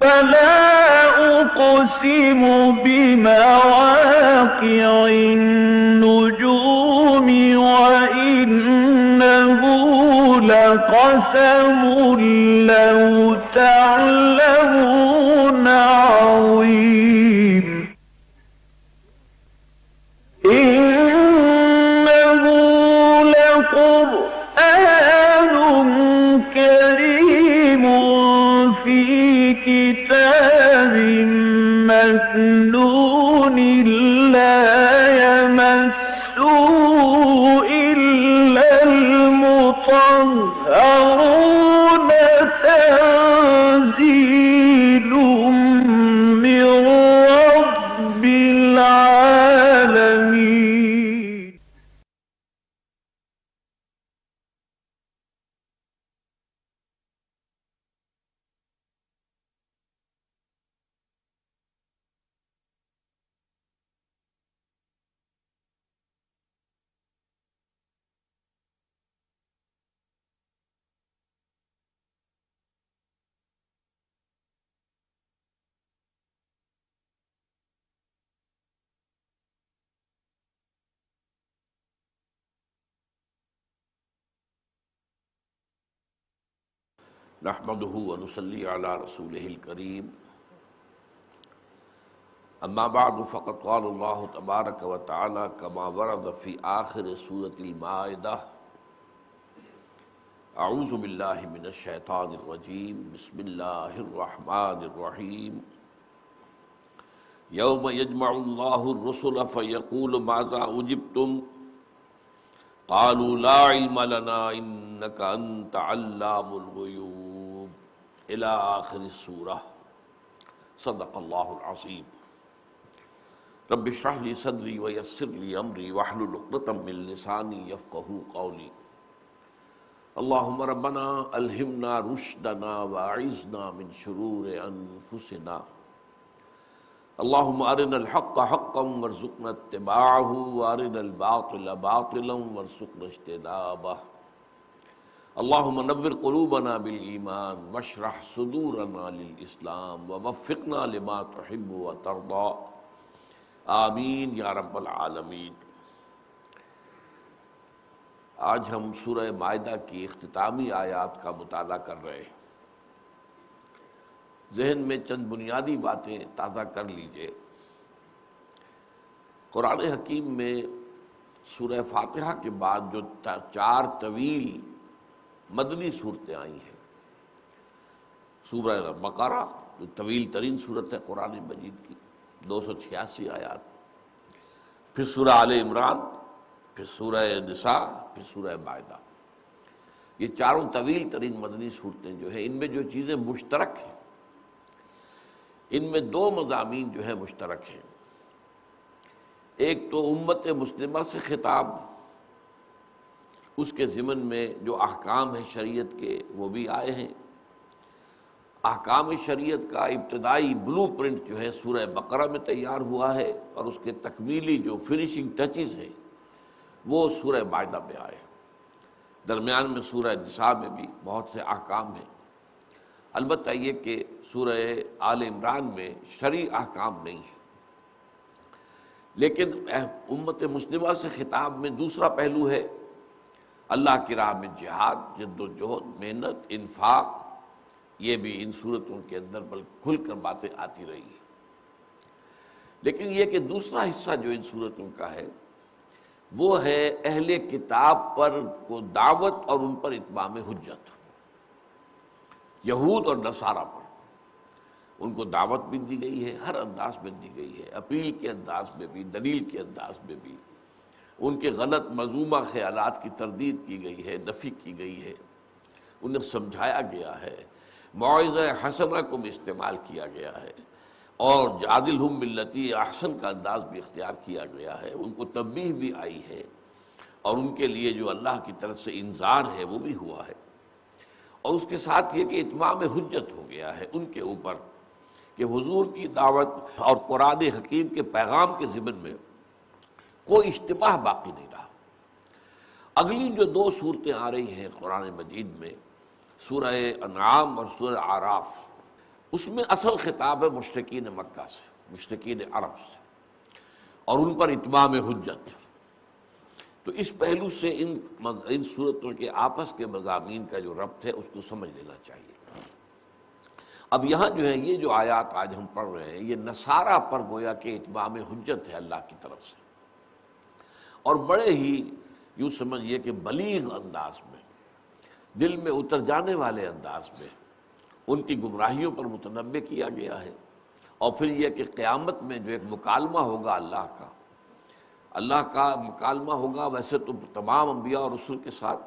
فلا أقسم بمواقع النجوم وإنه لقسم لو تعلمون عظيم إنه لقرآن كريم في كتاب مكنون لا يمسه إلا المطهرون تنزيل من رب العالمين. نحمده ونصلي على رسوله الكريم اما بعد فقد قال الله تبارك وتعالى كما ورد في آخر سورة المائدة اعوذ بالله من الشیطان الرجیم بسم اللہ الرحمن الرحیم یوم یجمع اللہ الرسل فیقول ماذا اجبتم قالوا لا علم لنا انك انت علام الغیوب الى آخر السورہ. صدق اللہ العظیم. رب اشرح لي صدری ویسر لي امری واحلل عقدۃ من لسانی یفقہوا قولی. اللہم ربنا الہمنا رشدنا واعذنا من شرور انفسنا. اللہم ارنا الحق حقا وارزقنا اتباعہ وارنا الباطل باطلا وارزقنا اجتنابہ. اللہم نور قلوبنا بالایمان واشرح صدورنا للاسلام ووفقنا لما تحب وترضى. آمین یا رب العالمین. آج ہم سورہ مائدہ کی اختتامی آیات کا مطالعہ کر رہے ہیں. ذہن میں چند بنیادی باتیں تازہ کر لیجئے. قرآن حکیم میں سورہ فاتحہ کے بعد جو 4 طویل مدنی صورتیں آئی ہیں، سورہ بقرہ جو طویل ترین صورت ہے قرآن مجید کی 286 آیات، پھر سورہ آل عمران، پھر سورہ نساء، پھر سورہ مائدہ. یہ چاروں طویل ترین مدنی صورتیں جو ہیں، ان میں جو چیزیں مشترک ہیں، ان میں 2 مضامین جو ہیں مشترک ہیں. ایک تو امت مسلمہ سے خطاب، اس کے ضمن میں جو احکام ہیں شریعت کے وہ بھی آئے ہیں. احکام شریعت کا ابتدائی بلو پرنٹ جو ہے سورہ بقرہ میں تیار ہوا ہے، اور اس کے تکمیلی جو فنیشنگ ٹچز ہیں وہ سورہ مائدہ میں آئے. درمیان میں سورہ نساء میں بھی بہت سے احکام ہیں. البتہ یہ کہ سورہ آل عمران میں شرعی احکام نہیں ہیں. لیکن امت مسلمہ سے خطاب میں دوسرا پہلو ہے اللہ کی راہ میں جہاد، جد و جہد، محنت، انفاق. یہ بھی ان صورتوں کے اندر بلکہ کھل کر باتیں آتی رہی ہیں. لیکن یہ کہ دوسرا حصہ جو ان صورتوں کا ہے وہ ہے اہل کتاب پر کو دعوت اور ان پر اتمام حجت. یہود اور نصارہ پر ان کو دعوت بھی دی گئی ہے، ہر انداز میں دی گئی ہے، اپیل کے انداز میں بھی، دلیل کے انداز میں بھی. ان کے غلط مذمومہ خیالات کی تردید کی گئی ہے، نفی کی گئی ہے، انہیں سمجھایا گیا ہے، موعظہ حسنہ کو بھی استعمال کیا گیا ہے، اور جادلہم باللتی احسن کا انداز بھی اختیار کیا گیا ہے. ان کو تنبیہ بھی آئی ہے، اور ان کے لیے جو اللہ کی طرف سے انذار ہے وہ بھی ہوا ہے. اور اس کے ساتھ یہ کہ اتمام حجت ہو گیا ہے ان کے اوپر کہ حضور کی دعوت اور قرآن حکیم کے پیغام کے ضمن میں کوئی اشتباہ باقی نہیں رہا. اگلی جو 2 صورتیں آ رہی ہیں قرآن مجید میں، سورہ انعام اور سورہ اعراف، اس میں اصل خطاب ہے مشرکین مکہ سے، مشرکین عرب سے، اور ان پر اتمام حجت۔ تو اس پہلو سے ان صورتوں کے آپس کے مضامین کا جو ربط ہے اس کو سمجھ لینا چاہیے۔ اب یہاں جو ہے یہ جو آیات آج ہم پڑھ رہے ہیں یہ نصارہ پر گویا کہ اتمام حجت ہے اللہ کی طرف سے، اور بڑے ہی یوں سمجھیے کہ بلیغ انداز میں، دل میں اتر جانے والے انداز میں ان کی گمراہیوں پر متنبع کیا گیا ہے۔ اور پھر یہ کہ قیامت میں جو ایک مکالمہ ہوگا اللہ کا مکالمہ ہوگا، ویسے تو تمام انبیاء اور رسل کے ساتھ،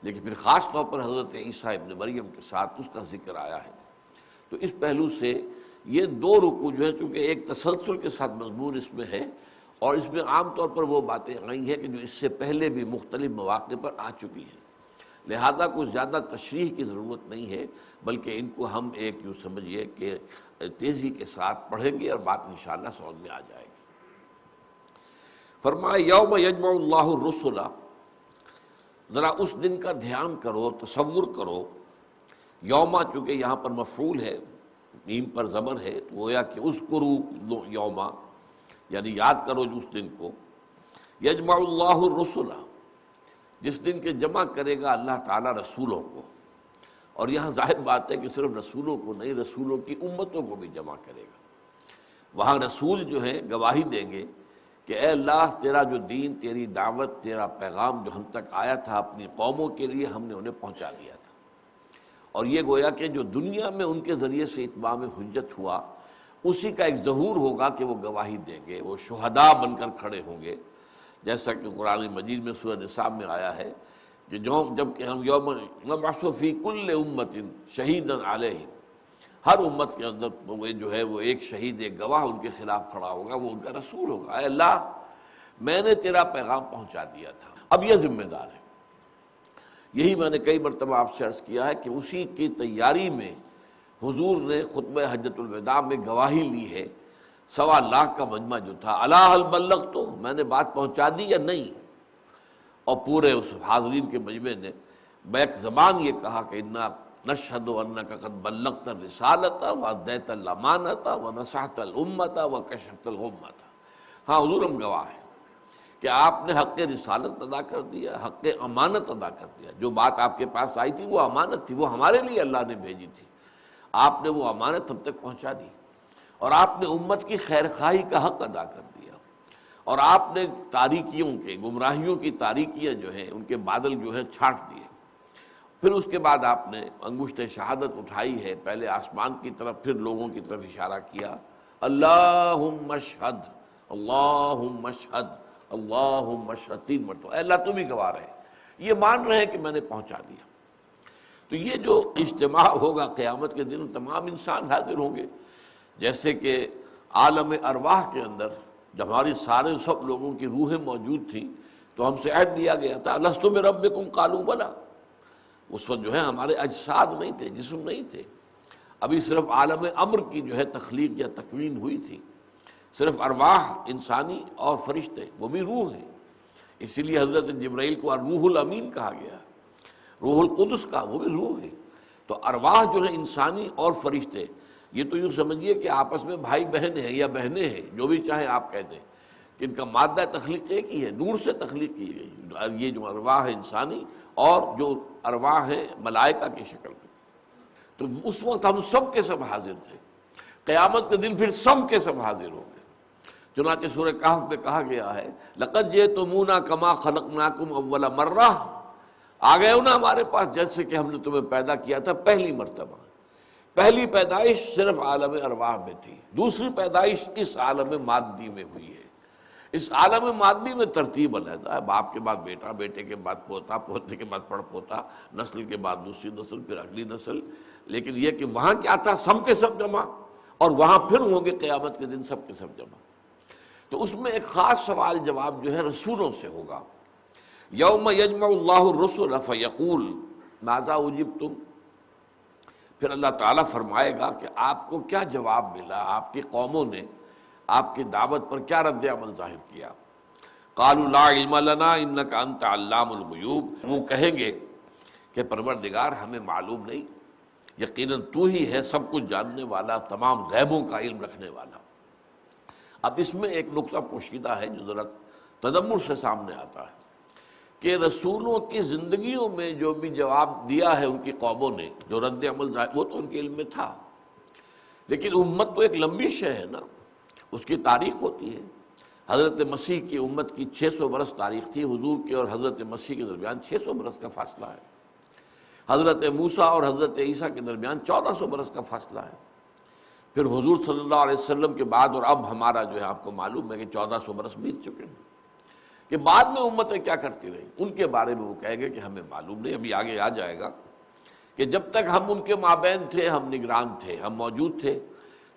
لیکن پھر خاص طور پر حضرت عیسیٰ ابن مریم کے ساتھ اس کا ذکر آیا ہے۔ تو اس پہلو سے یہ دو رکوع جو ہے چونکہ ایک تسلسل کے ساتھ مضمون اس میں ہے، اور اس میں عام طور پر وہ باتیں آئی ہیں کہ جو اس سے پہلے بھی مختلف مواقع پر آ چکی ہیں، لہذا کچھ زیادہ تشریح کی ضرورت نہیں ہے، بلکہ ان کو ہم ایک یوں سمجھیے کہ تیزی کے ساتھ پڑھیں گے اور بات انشاءاللہ سمجھ میں آ جائے گی۔ فرمایا یوم یجمع اللہ الرسل، ذرا اس دن کا دھیان کرو، تصور کرو۔ یوما چونکہ یہاں پر مفعول ہے، میم پر زبر ہے، تو گویا کہ اذکروا یوما، یعنی یاد کرو اس دن کو۔ یجمع اللہ الرسل، جس دن کے جمع کرے گا اللہ تعالیٰ رسولوں کو، اور یہاں ظاہر بات ہے کہ صرف رسولوں کو نہیں، رسولوں کی امتوں کو بھی جمع کرے گا۔ وہاں رسول جو ہیں گواہی دیں گے کہ اے اللہ، تیرا جو دین، تیری دعوت، تیرا پیغام جو ہم تک آیا تھا اپنی قوموں کے لیے، ہم نے انہیں پہنچا دیا تھا۔ اور یہ گویا کہ جو دنیا میں ان کے ذریعے سے اتمام حجت ہوا، اسی کا ایک ظہور ہوگا کہ وہ گواہی دیں گے، وہ شہداء بن کر کھڑے ہوں گے، جیسا کہ قرآن مجید میں سورہ نساء میں آیا ہے کہ جب کہ ہم یوم نبعث فی کل امت شہیدا علیہم، ہر امت کے اندر وہ جو ہے وہ ایک شہید، ایک گواہ ان کے خلاف کھڑا ہوگا، وہ ان کا رسول ہوگا۔ اے اللہ، میں نے تیرا پیغام پہنچا دیا تھا، اب یہ ذمہ دار ہے۔ یہی میں نے کئی مرتبہ آپ سے عرض کیا ہے کہ اسی کی تیاری میں حضور نے خطبہ حجۃ الوداع میں گواہی لی ہے، 1.25 لاکھ کا مجمع جو تھا، الا هل بلغت، میں نے بات پہنچا دی یا نہیں؟ اور پورے اس حاضرین کے مجمع نے بیک زبان یہ کہا کہ انا نشہد انک قد بلغت الرسالۃ وادیت الامانۃ ونصحت الامۃ وکشفت الغمۃ۔ ہاں حضور، ہم گواہ ہیں کہ آپ نے حق رسالت ادا کر دیا، حق امانت ادا کر دیا۔ جو بات آپ کے پاس آئی تھی وہ امانت تھی، وہ ہمارے لیے اللہ نے بھیجی تھی، آپ نے وہ امانت ہم تک پہنچا دی، اور آپ نے امت کی خیر خواہی کا حق ادا کر دیا، اور آپ نے تاریکیوں کے، گمراہیوں کی تاریکیاں جو ہیں ان کے بادل جو ہیں چھانٹ دیے۔ پھر اس کے بعد آپ نے انگشت شہادت اٹھائی ہے، پہلے آسمان کی طرف پھر لوگوں کی طرف اشارہ کیا، اللہم اشہد، اللہم اشہد، اللہم اشہد، 3 مرتبہ، اے اللہ تو بھی گواہ رہے، یہ مان رہے ہیں کہ میں نے پہنچا دیا۔ تو یہ جو اجتماع ہوگا قیامت کے دن، تمام انسان حاضر ہوں گے، جیسے کہ عالم ارواح کے اندر جب ہماری سب لوگوں کی روحیں موجود تھیں تو ہم سے عہد لیا گیا تھا، الستو بربکم قالوا بلی۔ اس وقت جو ہے ہمارے اجساد نہیں تھے، جسم نہیں تھے، ابھی صرف عالم امر کی جو ہے تخلیق یا تکوین ہوئی تھی، صرف ارواح انسانی اور فرشتے، وہ بھی روح ہیں، اسی لیے حضرت جبرائیل کو الروح الامین کہا گیا، روح القدس کا، وہ بھی روح ہے۔ تو ارواح جو ہیں انسانی اور فرشتے، یہ تو یوں سمجھیے کہ آپس میں بھائی بہن ہیں یا بہنیں ہیں، جو بھی چاہیں آپ کہہ دیں، کہ ان کا مادہ تخلیق ایک ہی ہے، نور سے تخلیق کی گئی، یہ جو ارواح ہے انسانی اور جو ارواح ہیں ملائکہ کی شکل میں۔ تو اس وقت ہم سب کے سب حاضر تھے، قیامت کے دن پھر سب کے سب حاضر ہوں گے۔ چنانچہ سورہ کہف میں کہا گیا ہے، لقد جئتمونا کما خلقناکم اول مرہ، آ گئے ہو نا ہمارے پاس جیسے کہ ہم نے تمہیں پیدا کیا تھا پہلی مرتبہ۔ پہلی پیدائش صرف عالم ارواح میں تھی، دوسری پیدائش اس عالم مادی میں ہوئی ہے۔ اس عالم مادی میں ترتیب علیحدہ ہے، باپ کے بعد بیٹا، بیٹے کے بعد پوتا، پوتے کے بعد پڑ پوتا، نسل کے بعد دوسری نسل، پھر اگلی نسل۔ لیکن یہ کہ وہاں کیا تھا، سب کے سب جمع، اور وہاں پھر ہوں گے قیامت کے دن سب کے سب جمع۔ تو اس میں ایک خاص سوال جواب جو ہے رسولوں سے ہوگا۔ یوم یجمع اللہ الرسل فیقول ماذا اجبتم، پھر اللہ تعالیٰ فرمائے گا کہ آپ کو کیا جواب ملا، آپ کی قوموں نے آپ کی دعوت پر کیا رد عمل ظاہر کیا۔ قالوا لا علم لنا انک انت علام الغیوب، وہ کہیں گے کہ پروردگار ہمیں معلوم نہیں، یقیناً تو ہی ہے سب کچھ جاننے والا، تمام غیبوں کا علم رکھنے والا۔ اب اس میں ایک نقطہ پوشیدہ ہے جو ذرا تدبر سے سامنے آتا ہے کہ رسولوں کی زندگیوں میں جو بھی جواب دیا ہے ان کی قوموں نے، جو رد عمل وہ تو ان کے علم میں تھا، لیکن امت تو ایک لمبی شے ہے نا، اس کی تاریخ ہوتی ہے۔ حضرت مسیح کی امت کی 600 برس تاریخ تھی، حضور کے اور حضرت مسیح کے درمیان 600 برس کا فاصلہ ہے۔ حضرت موسیٰ اور حضرت عیسیٰ کے درمیان 1400 برس کا فاصلہ ہے۔ پھر حضور صلی اللہ علیہ وسلم کے بعد اور اب ہمارا جو ہے آپ کو معلوم ہے کہ 1400 برس بیت چکے ہیں، کہ بعد میں امتیں کیا کرتی رہی ان کے بارے میں وہ کہے گے کہ ہمیں معلوم نہیں۔ ابھی آگے آ جائے گا کہ جب تک ہم ان کے مابین تھے، ہم نگران تھے، ہم موجود تھے،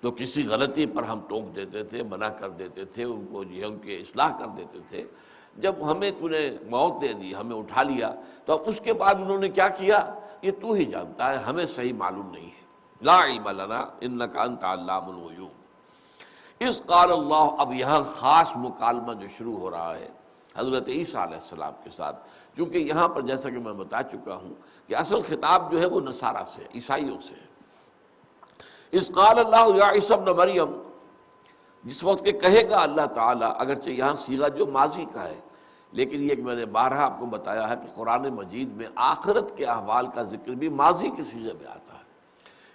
تو کسی غلطی پر ہم ٹوک دیتے تھے، منع کر دیتے تھے، ان کو جو ہے ان کی اصلاح کر دیتے تھے۔ جب ہمیں تو نے موت دے دی، ہمیں اٹھا لیا، تو اب اس کے بعد انہوں نے کیا کیا یہ تو ہی جانتا ہے، ہمیں صحیح معلوم نہیں ہے۔ لا علم لنا انک انت علام الغیوب۔ اس قال اللہ، اب یہاں خاص مکالمہ جو شروع ہو رہا ہے حضرت عیسیٰ علیہ السلام کے ساتھ، چونکہ یہاں پر جیسا کہ میں بتا چکا ہوں کہ اصل خطاب جو ہے وہ نصارہ سے، عیسائیوں سے ہے۔ اس قال اللہ یا عیسیٰ ابن مریم، جس وقت کہ کہے گا اللہ تعالیٰ، اگرچہ یہاں صیغہ جو ماضی کا ہے، لیکن یہ کہ میں نے بارہا آپ کو بتایا ہے کہ قرآن مجید میں آخرت کے احوال کا ذکر بھی ماضی کے صیغے میں آتا ہے۔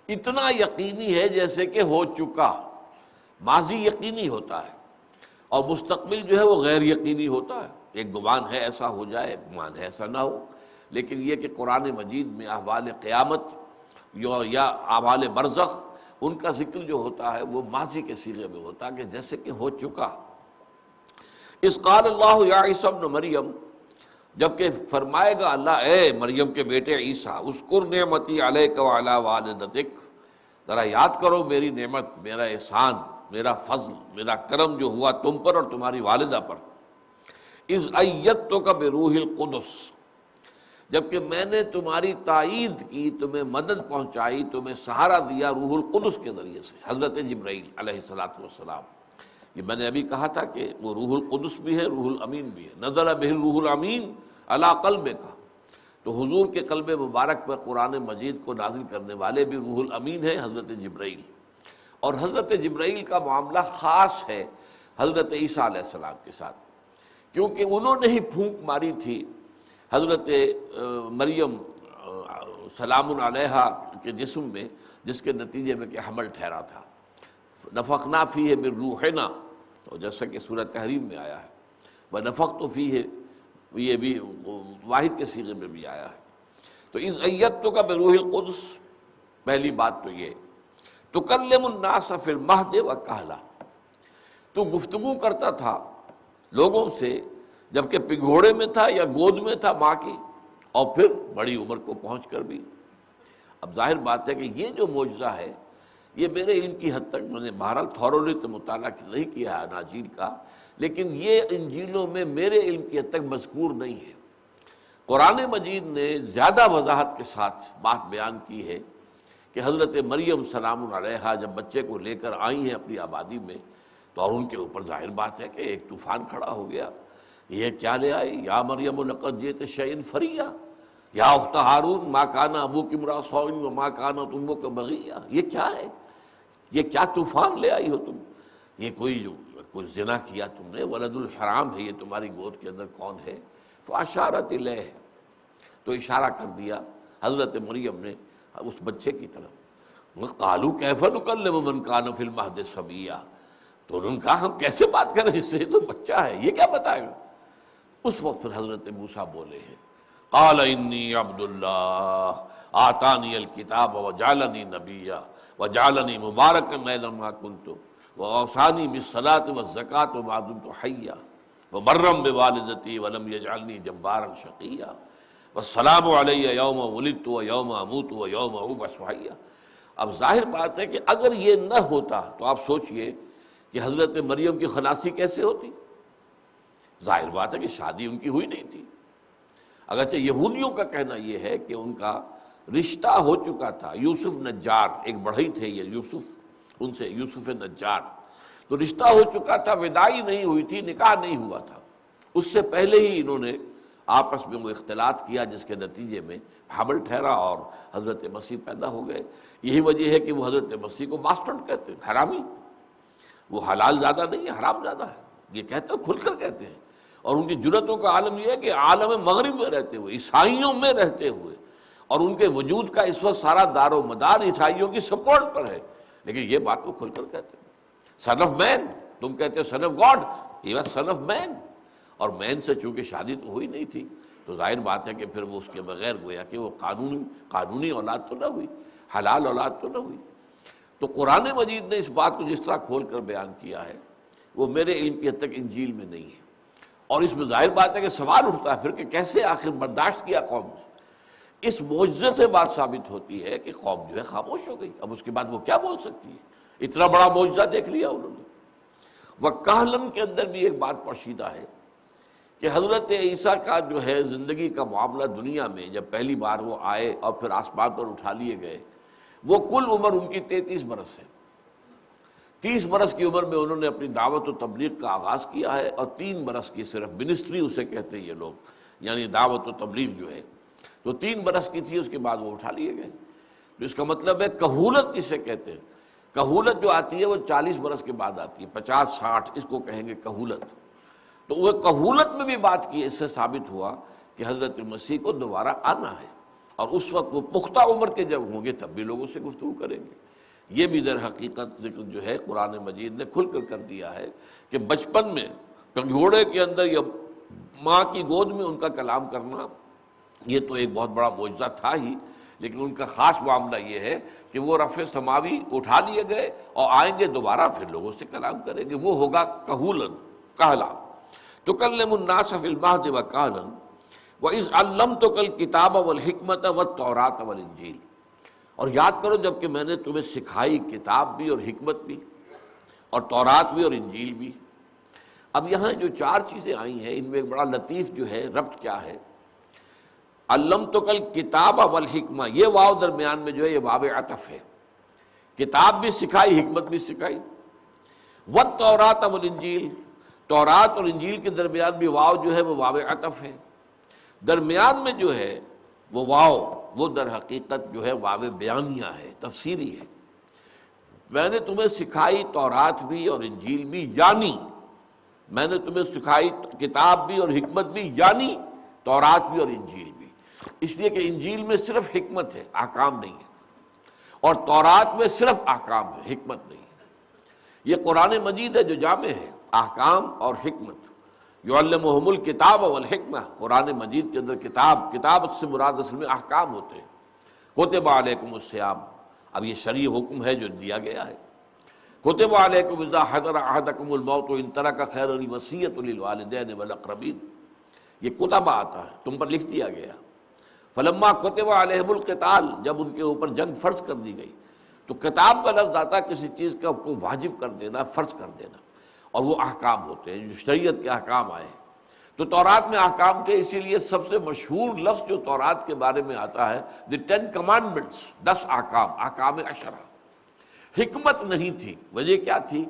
اتنا یقینی ہے جیسے کہ ہو چکا، ماضی یقینی ہوتا ہے اور مستقبل جو ہے وہ غیر یقینی ہوتا ہے۔ ایک گمان ہے ایسا ہو جائے، ایک گمان ہے ایسا نہ ہو، لیکن یہ کہ قرآن مجید میں احوال قیامت یا احوال برزخ، ان کا ذکر جو ہوتا ہے وہ ماضی کے صیغے میں ہوتا ہے کہ جیسے کہ ہو چکا۔ اس قال اللہ یا عیسیٰ ابن مریم، جبکہ فرمائے گا اللہ اے مریم کے بیٹے عیسیٰ، اذکر نعمتی علیک وعلی والدتک، ذرا یاد کرو میری نعمت، میرا احسان، میرا فضل، میرا کرم جو ہوا تم پر اور تمہاری والدہ پر۔ اذ ایدتک بروح القدس، جبکہ میں نے تمہاری تائید کی، تمہیں مدد پہنچائی، تمہیں سہارا دیا روح القدس کے ذریعے سے، حضرت جبرائیل علیہ السلام۔ یہ میں نے ابھی کہا تھا کہ وہ روح القدس بھی ہے، روح الامین بھی ہے، نزل بہ الروح الامین علی قلبک، تو حضور کے قلب مبارک پر قرآن مجید کو نازل کرنے والے بھی روح الامین ہیں، حضرت جبرائیل۔ اور حضرت جبرائیل کا معاملہ خاص ہے حضرت عیسیٰ علیہ السلام کے ساتھ، کیونکہ انہوں نے ہی پھونک ماری تھی حضرت مریم سلام علیہا کے جسم میں، جس کے نتیجے میں کہ حمل ٹھہرا تھا۔ نفخنا فیہ من روحنا، اور جیسا کہ سورہ تحریم میں آیا ہے، ونفخت فیہ، یہ بھی واحد کے صیغے میں بھی آیا ہے۔ تو اذ ایدتک بروح القدس، پہلی بات تو یہ، تکلم الناس فی المہد وکہلا، تو گفتگو کرتا تھا لوگوں سے جبکہ پگھوڑے میں تھا یا گود میں تھا ماں کی، اور پھر بڑی عمر کو پہنچ کر بھی۔ اب ظاہر بات ہے کہ یہ جو معجزہ ہے یہ میرے علم کی حد تک، میں نے بہرحال تھورولی تو مطالعہ نہیں کیا ہے اناجیل کا، لیکن یہ انجیلوں میں میرے علم کی حد تک مذکور نہیں ہے۔ قرآن مجید نے زیادہ وضاحت کے ساتھ بات بیان کی ہے کہ حضرت مریم سلام علیہا جب بچے کو لے کر آئی ہیں اپنی آبادی میں، تو اور ان کے اوپر ظاہر بات ہے کہ ایک طوفان کھڑا ہو گیا۔ یہ کیا لے آئی؟ یا مریم لقد جئت شیئا فریا، یا اخت ہارون ما کان ابوک امرأ سوء وما کانت امک بغیا، یہ کیا ہے؟ یہ کیا طوفان لے آئی ہو تم؟ یہ کوئی زنا کیا تم نے؟ ولد الحرام ہے یہ تمہاری گود کے اندر، کون ہے؟ فاشارت الیہ، تو اشارہ کر دیا حضرت مریم نے اس بچے کی طرف۔ قالوا کیف نکلم من کان فی المہد صبیا، تو انہوں نے کہا ہم کیسے بات کریں اس سے، یہ تو بچہ ہے، یہ کیا بتائے گا؟ اس وقت پھر حضرت موسیٰ بولے ہیں، قال انی عبد اللہ آتانی الکتاب وجعلنی نبیا وجعلنی مبارکا اینما کنت واوصانی بالصلاۃ والزکاۃ ما دمت حیا وبرا بوالدتی ولم یجعلنی جبارا شقیا والسلام علی یوم ولدت ویوم اموت ویوم ابعث حیا۔ اب ظاہر بات ہے کہ اگر یہ نہ ہوتا تو آپ سوچئے کہ حضرت مریم کی خلاصی کیسے ہوتی؟ ظاہر بات ہے کہ شادی ان کی ہوئی نہیں تھی، اگرچہ یہودیوں کا کہنا یہ ہے کہ ان کا رشتہ ہو چکا تھا، یوسف نجار ایک بڑھئی تھے یہ یوسف، ان سے یوسف نجار، تو رشتہ ہو چکا تھا، وداعی نہیں ہوئی تھی، نکاح نہیں ہوا تھا، اس سے پہلے ہی انہوں نے آپس میں وہ اختلاط کیا جس کے نتیجے میں حمل ٹھہرا اور حضرت مسیح پیدا ہو گئے۔ یہی وجہ ہے کہ وہ حضرت مسیح کو باسٹرڈ کہتے ہیں، حرامی۔ وہ حلال زادہ نہیں ہے، حرام زادہ ہے، یہ کہتے ہیں، کھل کر کہتے ہیں۔ اور ان کی جرأتوں کا عالم یہ ہے کہ عالم مغرب میں رہتے ہوئے، عیسائیوں میں رہتے ہوئے، اور ان کے وجود کا اس وقت سارا دار و مدار عیسائیوں کی سپورٹ پر ہے، لیکن یہ بات وہ کھل کر کہتے ہیں۔ سن آف مین، تم کہتے ہو son of God, he was son of man, اور مین سے چونکہ شادی تو ہوئی نہیں تھی تو ظاہر بات ہے کہ پھر وہ اس کے بغیر گویا کہ وہ قانونی اولاد تو نہ ہوئی، حلال اولاد تو نہ ہوئی۔ تو قرآن مجید نے اس بات کو جس طرح کھول کر بیان کیا ہے وہ میرے علم کی حد تک انجیل میں نہیں ہے، اور اس میں ظاہر بات ہے کہ سوال اٹھتا ہے پھر کہ کیسے آخر برداشت کیا قوم نے۔ اس معجزے سے بات ثابت ہوتی ہے کہ قوم جو ہے خاموش ہو گئی، اب اس کے بعد وہ کیا بول سکتی ہے؟ اتنا بڑا معجزہ دیکھ لیا انہوں نے۔ وکالن کے اندر بھی ایک بات پوشیدہ ہے کہ حضرت عیسیٰ کا جو ہے زندگی کا معاملہ دنیا میں جب پہلی بار وہ آئے اور پھر آسمان پر اٹھا لیے گئے، وہ کل عمر ان کی 33 برس ہے۔ 30 برس کی عمر میں انہوں نے اپنی دعوت و تبلیغ کا آغاز کیا ہے، اور 3 برس کی صرف منسٹری اسے کہتے ہیں یہ لوگ، یعنی دعوت و تبلیغ جو ہے تو 3 برس کی تھی، اس کے بعد وہ اٹھا لیے گئے۔ تو اس کا مطلب ہے کہولت جسے کہتے ہیں، کہولت جو آتی ہے وہ 40 برس کے بعد آتی ہے، 50-60 اس کو کہیں گے کہولت۔ تو وہ کہولت میں بھی بات کی، اس سے ثابت ہوا کہ حضرت مسیح کو دوبارہ آنا ہے، اور اس وقت وہ پختہ عمر کے جب ہوں گے تب بھی لوگوں سے گفتگو کریں گے۔ یہ بھی در حقیقت ذکر جو ہے قرآن مجید نے کھل کر دیا ہے کہ بچپن میں کنگھوڑے کے اندر یا ماں کی گود میں ان کا کلام کرنا یہ تو ایک بہت بڑا معجزہ تھا ہی، لیکن ان کا خاص معاملہ یہ ہے کہ وہ رفع سماوی اٹھا لیے گئے اور آئیں گے دوبارہ، پھر لوگوں سے کلام کریں گے، وہ ہوگا کہولن، کہلا۔ تکلم الناس فی المہد وکہلا وَإِذْ عَلَّمْتُكَ الْكِتَابَ وَالْحِکْمَةَ وَالتَّوْرَاةَ وَالْإِنجِیلَ، اور یاد کرو جب کہ میں نے تمہیں سکھائی کتاب بھی اور حکمت بھی اور تورات بھی اور انجیل بھی۔ اب یہاں جو 4 چیزیں آئی ہیں ان میں ایک بڑا لطیف جو ہے ربط کیا ہے، علمتک الکتاب والحکمہ، یہ واو درمیان میں جو ہے یہ واو عطف ہے، کتاب بھی سکھائی حکمت بھی سکھائی، والتوراۃ والانجیل، تورات اور انجیل کے درمیان بھی واو جو ہے وہ واو عطف ہے، درمیان میں جو ہے وہ واو وہ در حقیقت جو ہے واو بیانیہ ہے، تفسیری ہے۔ میں نے تمہیں سکھائی تورات بھی اور انجیل بھی، یعنی میں نے تمہیں سکھائی کتاب بھی اور حکمت بھی، یعنی تورات بھی اور انجیل بھی، اس لیے کہ انجیل میں صرف حکمت ہے، احکام نہیں ہے، اور تورات میں صرف احکام ہے، حکمت نہیں ہے۔ یہ قرآن مجید ہے جو جامع ہے احکام اور حکمت۔ یعلمہم الکتاب والحکمہ، قرآن مجید کے اندر کتاب سے مراد اصل میں احکام ہوتے ہیں۔ کتب علیکم الصیام، اب یہ شرعی حکم ہے جو دیا گیا ہے۔ کتب علیکم اذا حضر احدکم الموت ان ترک خیرا الوصیۃ للوالدین والاقربین، یہ کتب آتا ہے، تم پر لکھ دیا گیا۔ فلما کتب علیہم القتال، جب ان کے اوپر جنگ فرض کر دی گئی، تو کتاب کا لفظ آتا ہے کسی چیز کو واجب کر دینا، فرض کر دینا، اور وہ احکام ہوتے ہیں جو شریعت کے احکام آئے ہیں۔ تو تورات میں احکام تھے، اسی لیے سب سے مشہور لفظ جو تورات کے بارے میں آتا ہے دی 10 کمانڈمنٹس، 10 احکام، احکام عشرہ۔ حکمت نہیں تھی، وجہ کیا تھی؟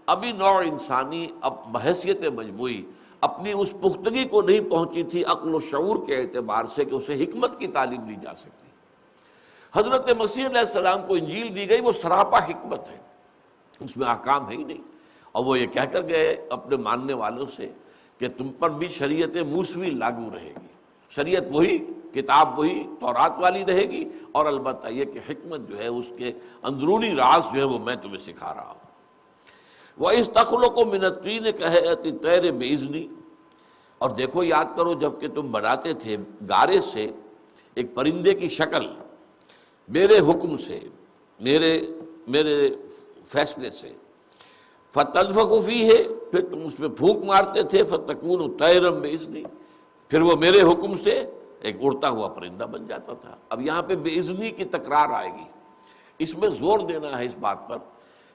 ابھی نوع انسانی اب بحیثیت مجموعی اپنی اس پختگی کو نہیں پہنچی تھی عقل و شعور کے اعتبار سے کہ اسے حکمت کی تعلیم دی جا سکتی۔ حضرت مسیح علیہ السلام کو انجیل دی گئی، وہ سراپا حکمت ہے، اس میں احکام ہے ہی نہیں، اور وہ یہ کہہ کر گئے اپنے ماننے والوں سے کہ تم پر بھی شریعت موسوی لاگو رہے گی، شریعت وہی، کتاب وہی، تورات والی رہے گی، اور البتہ یہ کہ حکمت جو ہے اس کے اندرونی راز جو ہے وہ میں تمہیں سکھا رہا ہوں۔ وَإِذْ تَخْلُقُ مِنَ الطِّينِ كَهَيْئَةِ الطَّيْرِ بِإِذْنِي، اور دیکھو یاد کرو جب کہ تم بناتے تھے گارے سے ایک پرندے کی شکل میرے حکم سے، میرے فیصلے سے، فَتَنفُخُ فِيهِ، پھر تم اس میں پھونک مارتے تھے، فَتَكُونُ طَيْرًا بِإِذْنِي، پھر وہ میرے حکم سے ایک اڑتا ہوا پرندہ بن جاتا تھا۔ اب یہاں پہ بِإِذْنِی کی تکرار آئے گی، اس میں زور دینا ہے اس بات پر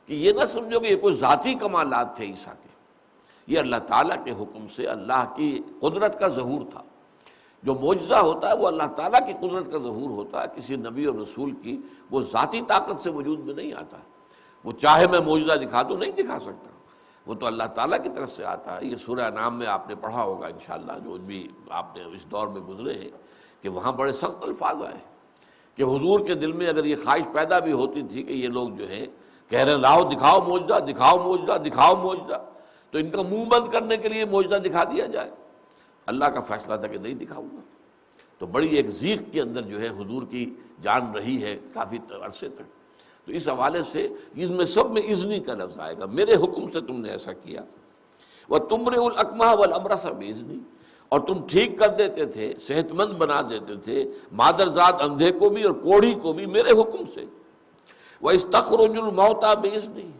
کہ یہ نہ سمجھو کہ یہ کوئی ذاتی کمالات تھے عیسیٰ کے، یہ اللہ تعالیٰ کے حکم سے اللہ کی قدرت کا ظہور تھا۔ جو معجزہ ہوتا ہے وہ اللہ تعالیٰ کی قدرت کا ظہور ہوتا ہے، کسی نبی اور رسول کی وہ ذاتی طاقت سے وجود میں نہیں آتا۔ وہ چاہے میں معجزہ دکھا دوں نہیں دکھا سکتا، وہ تو اللہ تعالیٰ کی طرف سے آتا ہے۔ یہ سورہ انعام میں آپ نے پڑھا ہوگا انشاءاللہ، جو بھی آپ نے اس دور میں گزرے ہیں، کہ وہاں بڑے سخت الفاظ آئے کہ حضور کے دل میں اگر یہ خواہش پیدا بھی ہوتی تھی کہ یہ لوگ جو ہیں کہہ رہے ہیں لاؤ دکھاؤ معجزہ، دکھاؤ معجزہ، دکھاؤ معجزہ، تو ان کا منہ بند کرنے کے لیے معجزہ دکھا دیا جائے، اللہ کا فیصلہ تھا کہ نہیں دکھاؤں گا۔ تو بڑی ایک ضیق کے اندر جو ہے حضور کی جان رہی ہے کافی عرصے تک۔ تو اس حوالے سے ان میں سب میں اذنی کا لفظ آئے گا، میرے حکم سے تم نے ایسا کیا۔ وَتُمْرِئُ الْأَكْمَحَ وَالْأَبْرَصَ بِإِذْنِی، اور تم ٹھیک کر دیتے تھے، صحت مند بنا دیتے تھے مادرزاد اندھے کو بھی اور کوڑھی کو بھی میرے حکم سے۔ وَإِذْ تَخْرُجُ الْمَوْتَىٰ بِإِذْنِی،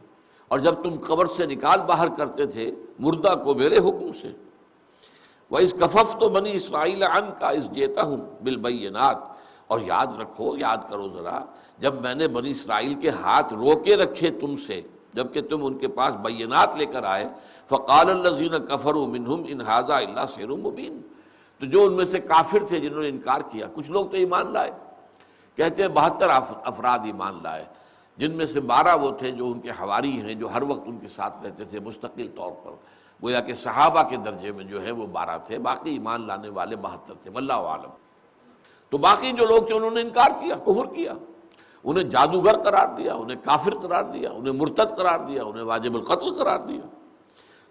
اور جب تم قبر سے نکال باہر کرتے تھے مردہ کو میرے حکم سے۔ وَإِذْ كَفَفْتُ بَنِي إِسْرَائِيلَ عَنْكَ إِذْ جِئْتَهُم بِالْبَيِّنَاتِ، اور یاد کرو ذرا جب میں نے بنی اسرائیل کے ہاتھ روکے رکھے تم سے جبکہ تم ان کے پاس بینات لے کر آئے۔ فَقَالَ الَّذِينَ كَفَرُوا مِنْهُمْ إِنْ هَذَا إِلَّا سِحْرٌ مُبِينٌ، تو جو ان میں سے کافر تھے جنہوں نے انکار کیا، کچھ لوگ تو ایمان لائے، کہتے ہیں 72 افراد ایمان لائے، جن میں سے 12 وہ تھے جو ان کے حواری ہیں، جو ہر وقت ان کے ساتھ رہتے تھے مستقل طور پر، گویا کہ صحابہ کے درجے میں جو ہے وہ 12 تھے، باقی ایمان لانے والے 72 تھے، واللہ عالم۔ تو باقی جو لوگ تھے انہوں نے انکار کیا، کفر کیا، انہیں جادوگر قرار دیا، انہیں کافر قرار دیا، انہیں مرتد قرار دیا، انہیں واجب القتل قرار دیا۔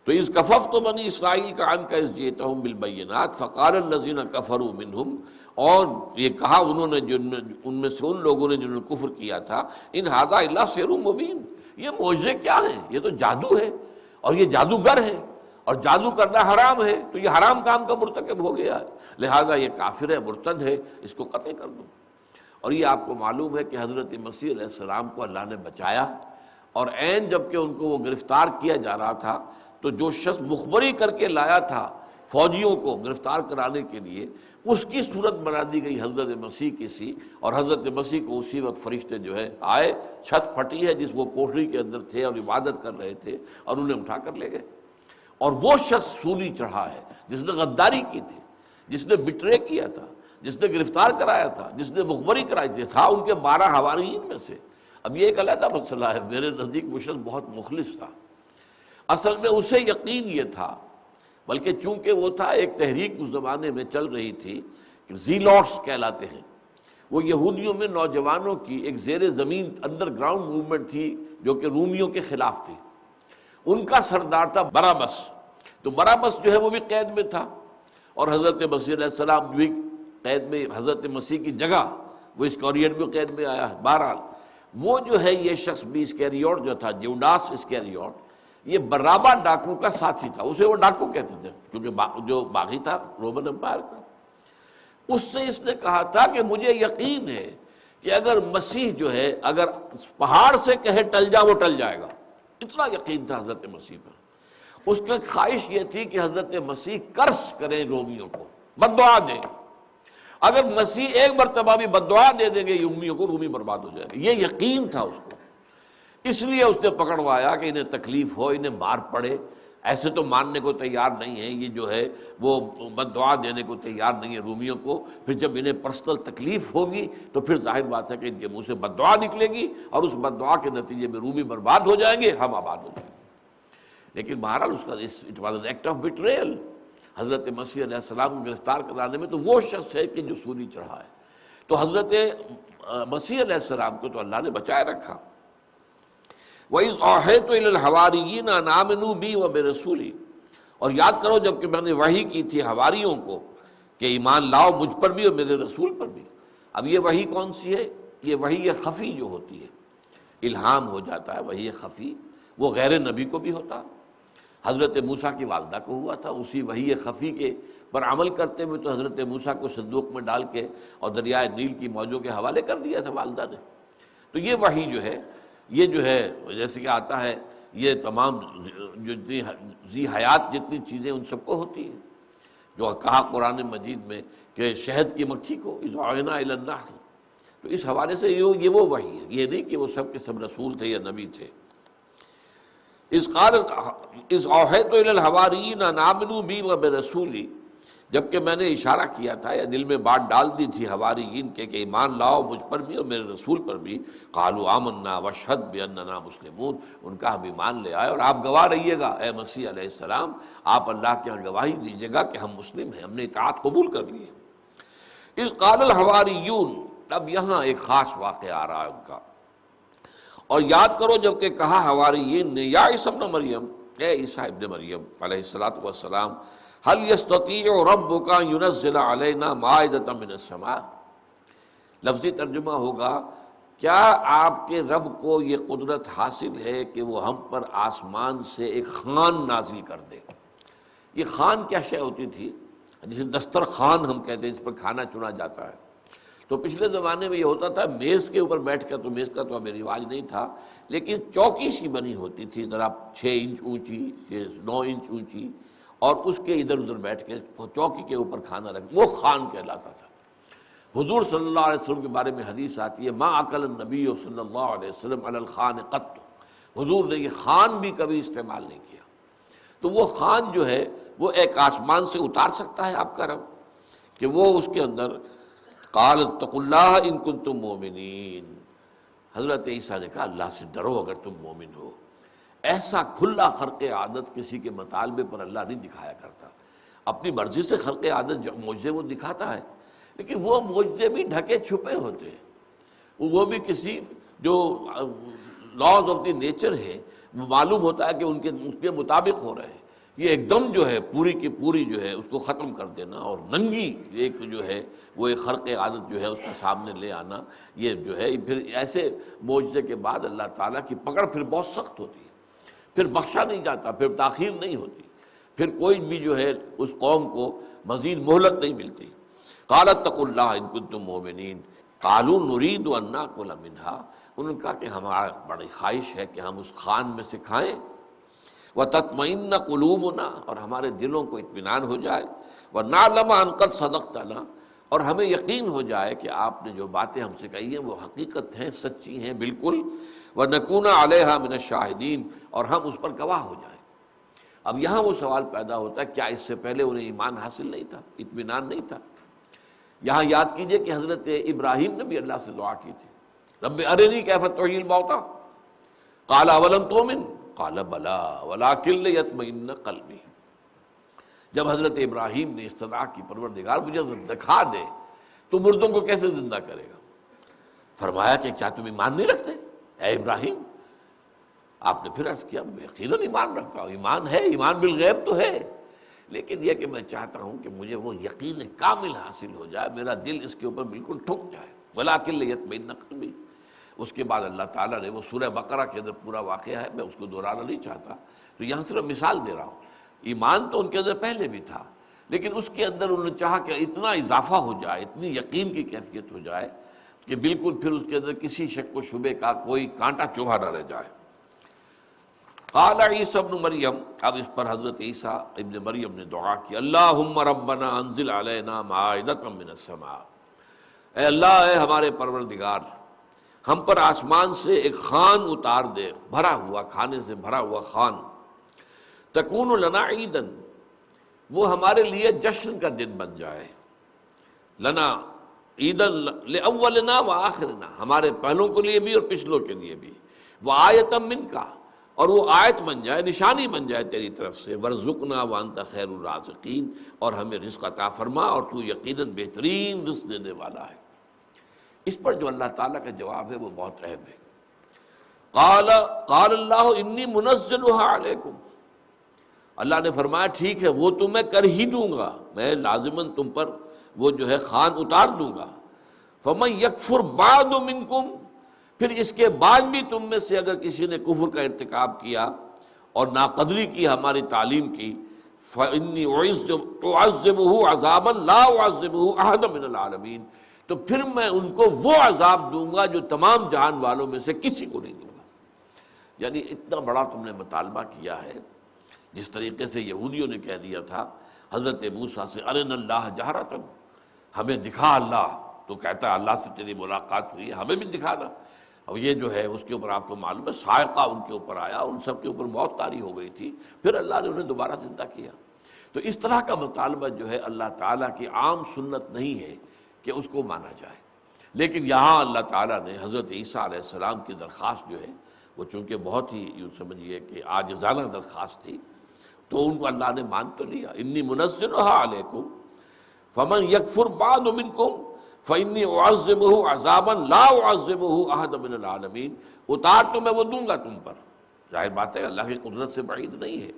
تو اذ کففت بنی اسرائیل کا عنک اذ جئتہم بالبینات فقال الذین کفروا منہم، اور یہ کہا انہوں نے ان میں سے ان لوگوں نے جنہوں نے کفر کیا تھا، ان ھذا الا سحر مبین، یہ معجزے کیا ہیں، یہ تو جادو ہے اور یہ جادوگر ہے اور جادو کرنا حرام ہے، تو یہ حرام کام کا مرتکب ہو گیا ہے، لہذا یہ کافر ہے، مرتد ہے، اس کو قتل کر دو۔ اور یہ آپ کو معلوم ہے کہ حضرت مسیح علیہ السلام کو اللہ نے بچایا، اور عین جب کہ ان کو وہ گرفتار کیا جا رہا تھا تو جو شخص مخبری کر کے لایا تھا فوجیوں کو گرفتار کرانے کے لیے، اس کی صورت بنا دی گئی حضرت مسیح کی سی، اور حضرت مسیح کو اسی وقت فرشتے جو ہے آئے، چھت پھٹی ہے جس وہ کوٹری کے اندر تھے اور عبادت کر رہے تھے، اور انہیں اٹھا کر لے گئے۔ اور وہ شخص سولی چڑھا ہے جس نے غداری کی تھی، جس نے بٹرے کیا تھا، جس نے گرفتار کرایا تھا، جس نے مخبری کرائی تھی، تھا ان کے 12 حواریین میں سے۔ اب یہ ایک علیحدہ مسئلہ ہے، میرے نزدیک وہ شخص بہت مخلص تھا، اصل میں اسے یقین یہ تھا، بلکہ چونکہ وہ تھا ایک تحریک اس زمانے میں چل رہی تھی کہ زیلوٹس کہلاتے ہیں، وہ یہودیوں میں نوجوانوں کی ایک زیر زمین انڈر گراؤنڈ موومنٹ تھی جو کہ رومیوں کے خلاف تھی۔ ان کا سردار تھا باراباس، تو باراباس جو ہے وہ بھی قید میں تھا، اور حضرت مسیح علیہ السلام بھی قید میں، حضرت مسیح کی جگہ وہ اسکاریوٹ بھی قید میں آیا ہے۔ بہرحال وہ جو ہے یہ شخص بھی اسکیریوٹ جو تھا، جیوڈاس اسکیریوٹ، یہ برابا ڈاکو کا ساتھی تھا، اسے وہ ڈاکو کہتے تھے کیونکہ جو باغی تھا رومن امپائر کا۔ اس سے اس نے کہا تھا کہ مجھے یقین ہے کہ اگر مسیح جو ہے اگر پہاڑ سے کہے ٹل جا وہ ٹل جائے گا، اتنا یقین تھا حضرت مسیح پر۔ اس کی خواہش یہ تھی کہ حضرت مسیح قرض کریں رومیوں کو، بد دعا دیں، اگر مسیح ایک مرتبہ بھی بد دعا دے دیں گے رومیوں کو، رومی برباد ہو جائے گا، یہ یقین تھا اس کو۔ اس لیے اس نے پکڑوایا کہ انہیں تکلیف ہو، انہیں مار پڑے، ایسے تو ماننے کو تیار نہیں ہے، یہ جو ہے وہ بد دعا دینے کو تیار نہیں ہے رومیوں کو، پھر جب انہیں پرسنل تکلیف ہوگی تو پھر ظاہر بات ہے کہ ان کے منہ سے بد دعا نکلے گی، اور اس بد دعا کے نتیجے میں رومی برباد ہو جائیں گے، ہم آباد ہو جائیں گے۔ لیکن بہرحال اس کا it was an act of betrayal, حضرت مسیح علیہ السلام کو گرفتار کرانے میں تو وہ شخص ہے کہ جو سولی چڑھا ہے۔ تو حضرت مسیح علیہ السلام کو تو اللہ نے بچائے رکھا۔ وَإِذْ أَوْحَيْتُ إِلَى الْحَوَارِيِّينَ أَنْ آمِنُوا بِي وَبِرَسُولِي، اور یاد کرو جب کہ میں نے وحی کی تھی حواریوں کو کہ ایمان لاؤ مجھ پر بھی اور میرے رسول پر بھی۔ اب یہ وحی کون سی ہے؟ یہ وحی خفی جو ہوتی ہے، الہام ہو جاتا ہے وحی خفی، وہ غیر نبی کو بھی ہوتا، حضرت موسیٰ کی والدہ کو ہوا تھا، اسی وحی خفی کے پر عمل کرتے ہوئے تو حضرت موسیٰ کو صندوق میں ڈال کے اور دریائے نیل کی موجوں کے حوالے کر دیا تھا والدہ نے۔ تو یہ وحی جو ہے جیسے کہ آتا ہے، یہ تمام جو اتنی ذی حیات جتنی چیزیں ان سب کو ہوتی ہیں، جو کہا قرآن مجید میں کہ شہد کی مکھی کو اذ اوحینا الی النحل، تو اس حوالے سے یہ وہ وحی ہے، یہ نہیں کہ وہ سب کے سب رسول تھے یا نبی تھے۔ اذ اوحیت الی الحواریین ان آمنوا بی وبرسولی، جبکہ میں نے اشارہ کیا تھا یا دل میں بات ڈال دی تھی حواریین کے کہ ایمان لاؤ مجھ پر بھی اور میرے رسول پر بھی، قالوا آمنا واشہد باننا مسلمون، ان کا ہم ایمان لے آئے اور آپ گواہ رہیے گا اے مسیح علیہ السلام، آپ اللہ کے گواہی دیجیے گا کہ ہم مسلم ہیں، ہم نے اطاعت قبول کر لی ہے۔ اذ قال الحواریون، اب یہاں ایک خاص واقعہ آ رہا ہے ان کا، اور یاد کرو جب کہ کہا حواریین نے یا عیسی ابن مریم، اے عیسیٰ ابن مریم علیہ الصلوۃ والسلام، هل يستطيع ربك ان ينزل علينا مائدة من السماء، لفظی ترجمہ ہوگا کیا آپ کے رب کو یہ قدرت حاصل ہے کہ وہ ہم پر آسمان سے ایک خوان نازل کر دے۔ یہ خوان کیا شے ہوتی تھی؟ جسے دسترخوان ہم کہتے ہیں، جس پر کھانا چنا جاتا ہے۔ تو پچھلے زمانے میں یہ ہوتا تھا میز کے اوپر بیٹھ کر، تو میز کا تو ابھی رواج نہیں تھا، لیکن چوکی سی بنی ہوتی تھی ذرا 6 انچ اونچی، 9 انچ اونچی، اور اس کے ادھر ادھر بیٹھ کے چوکی کے اوپر کھانا رکھ، وہ خوان کہلاتا تھا۔ حضور صلی اللہ علیہ وسلم کے بارے میں حدیث آتی ہے ما اکل النبی صلی اللہ علیہ وسلم علی الخوان قط، حضور نے یہ خوان بھی کبھی استعمال نہیں کیا۔ تو وہ خوان جو ہے وہ ایک آسمان سے اتار سکتا ہے آپ کا رب کہ وہ اس کے اندر قال اتقوا اللہ ان کنتم مؤمنین، حضرت عیسیٰ نے کہا اللہ سے ڈرو اگر تم مومن ہو۔ ایسا کھلا خرق عادت کسی کے مطالبے پر اللہ نہیں دکھایا کرتا، اپنی مرضی سے خرق عادت جو معجزے وہ دکھاتا ہے، لیکن وہ معجزے بھی ڈھکے چھپے ہوتے ہیں، وہ بھی کسی جو لاز آف دی نیچر ہے وہ معلوم ہوتا ہے کہ ان کے مطابق ہو رہے ہیں۔ یہ ایک دم جو ہے پوری کی پوری جو ہے اس کو ختم کر دینا اور ننگی ایک جو ہے وہ ایک خرق عادت جو ہے اس کے سامنے لے آنا، یہ جو ہے پھر ایسے معجزے کے بعد اللہ تعالیٰ کی پکڑ پھر بہت سخت ہوتی ہے، پھر بخشا نہیں جاتا، پھر تاخیر نہیں ہوتی، پھر کوئی بھی جو ہے اس قوم کو مزید مہلت نہیں ملتی۔ قال اتقوا اللہ ان کنتم مؤمنین قالوا نريد ان ناكل منها، انہوں نے کہا کہ ہمارا بڑی خواہش ہے کہ ہم اس خوان میں سے کھائیں، وتطمئن قلوبنا، اور ہمارے دلوں کو اطمینان ہو جائے، ونعلم ان قد صدقتنا، اور ہمیں یقین ہو جائے کہ آپ نے جو باتیں ہم سے کہی ہیں وہ حقیقت ہیں، سچی ہیں بالکل، وَنَكُونَ عَلَيْهَا مِنَ الشَّاهِدِينَ، اور ہم اس پر گواہ ہو جائیں۔ اب یہاں وہ سوال پیدا ہوتا ہے کیا اس سے پہلے انہیں ایمان حاصل نہیں تھا، اطمینان نہیں تھا؟ یہاں یاد کیجئے کہ حضرت ابراہیم نے بھی اللہ سے دعا کی تھی، رب ارنی کیف تحیی الموتیٰ قال اولم تؤمن قال بلی ولکن لیطمئن قلبی۔ جب حضرت ابراہیم نے استدعا کی پروردگار مجھے دکھا دے تو مردوں کو کیسے زندہ کرے گا، فرمایا کہ کیا تم ایمان نہیں رکھتے اے ابراہیم؟ آپ نے پھر عرض کیا میں یقیناً ایمان رکھتا ہوں، ایمان ہے، ایمان بالغیب تو ہے، لیکن یہ کہ میں چاہتا ہوں کہ مجھے وہ یقین کامل حاصل ہو جائے، میرا دل اس کے اوپر بالکل ٹھک جائے، وَلَٰكِن لِيَطْمَئِنَّ قَلْبِي۔ اس کے بعد اللہ تعالیٰ نے وہ سورہ بقرہ کے اندر پورا واقعہ ہے، میں اس کو دہرانا نہیں چاہتا، تو یہاں صرف مثال دے رہا ہوں۔ ایمان تو ان کے اندر پہلے بھی تھا، لیکن اس کے اندر انہوں نے چاہا کہ اتنا اضافہ ہو جائے، اتنی یقین کی کیفیت ہو جائے کہ بالکل پھر اس کے اندر کسی شک و شبے کا کوئی کانٹا چبھا نہ رہ جائے۔ قال عیسی ابن مریم، اب اس پر حضرت عیسیٰ ابن مریم نے دعا کی، اللہم ربنا انزل علینا مائدۃ من السماء، اے اللہ، اے ہمارے پروردگار، ہم پر آسمان سے ایک خوان اتار دے، بھرا ہوا، کھانے سے بھرا ہوا خوان، تکون لنا عیداً، وہ ہمارے لیے جشن کا دن بن جائے، لنا عیداً لأولنا وآخرنا، ہمارے پہلوں کے لیے بھی اور پچھلوں کے لیے بھی، وآیۃ منک، اور وہ آیت بن جائے، نشانی بن جائے تیری طرف سے، ورزقنا وانت خیر الرازقین، اور ہمیں رزق عطا فرما اور تو یقیناً بہترین رزق دینے والا ہے۔ اس پر جو اللہ تعالیٰ کا جواب ہے وہ بہت اہم ہے۔ قال اللہ انی منزلها علیکم، اللہ نے فرمایا ٹھیک ہے وہ تو میں کر ہی دوں گا، میں لازماً تم پر وہ جو ہے خوان اتار دوں گا، فمن یکفر بعد منکم، پھر اس کے بعد بھی تم میں سے اگر کسی نے کفر کا ارتکاب کیا اور ناقدری کی ہماری تعلیم کی، فإنی أعذبه عذابا لا أعذبه أحدا من العالمین، تو پھر میں ان کو وہ عذاب دوں گا جو تمام جہان والوں میں سے کسی کو نہیں دوں گا۔ یعنی اتنا بڑا تم نے مطالبہ کیا ہے، جس طریقے سے یہودیوں نے کہہ دیا تھا حضرت موسیٰ سے ارنا اللہ جہرۃ، ہمیں دکھا اللہ، تو کہتا ہے اللہ سے تیری ملاقات ہوئی ہے، ہمیں بھی دکھانا۔ اور یہ جو ہے اس کے اوپر آپ کو معلوم ہے صاعقہ ان کے اوپر آیا، ان سب کے اوپر موت طاری ہو گئی تھی، پھر اللہ نے انہیں دوبارہ زندہ کیا۔ تو اس طرح کا مطالبہ جو ہے اللہ تعالیٰ کی عام سنت نہیں ہے کہ اس کو مانا جائے، لیکن یہاں اللہ تعالیٰ نے حضرت عیسیٰ علیہ السلام کی درخواست جو ہے وہ چونکہ بہت ہی یوں سمجھیے کہ عاجزانہ درخواست تھی، تو ان کو اللہ نے مان تو لیا۔ انی منزلها علیکم فمن یکفر بعد منکم فانی اعذبہ عذابا لا اعذبہ احد من العالمین، اتار تو میں وہ دوں گا تم پر، ظاہر بات ہے اللہ کی قدرت سے بعید نہیں ہے،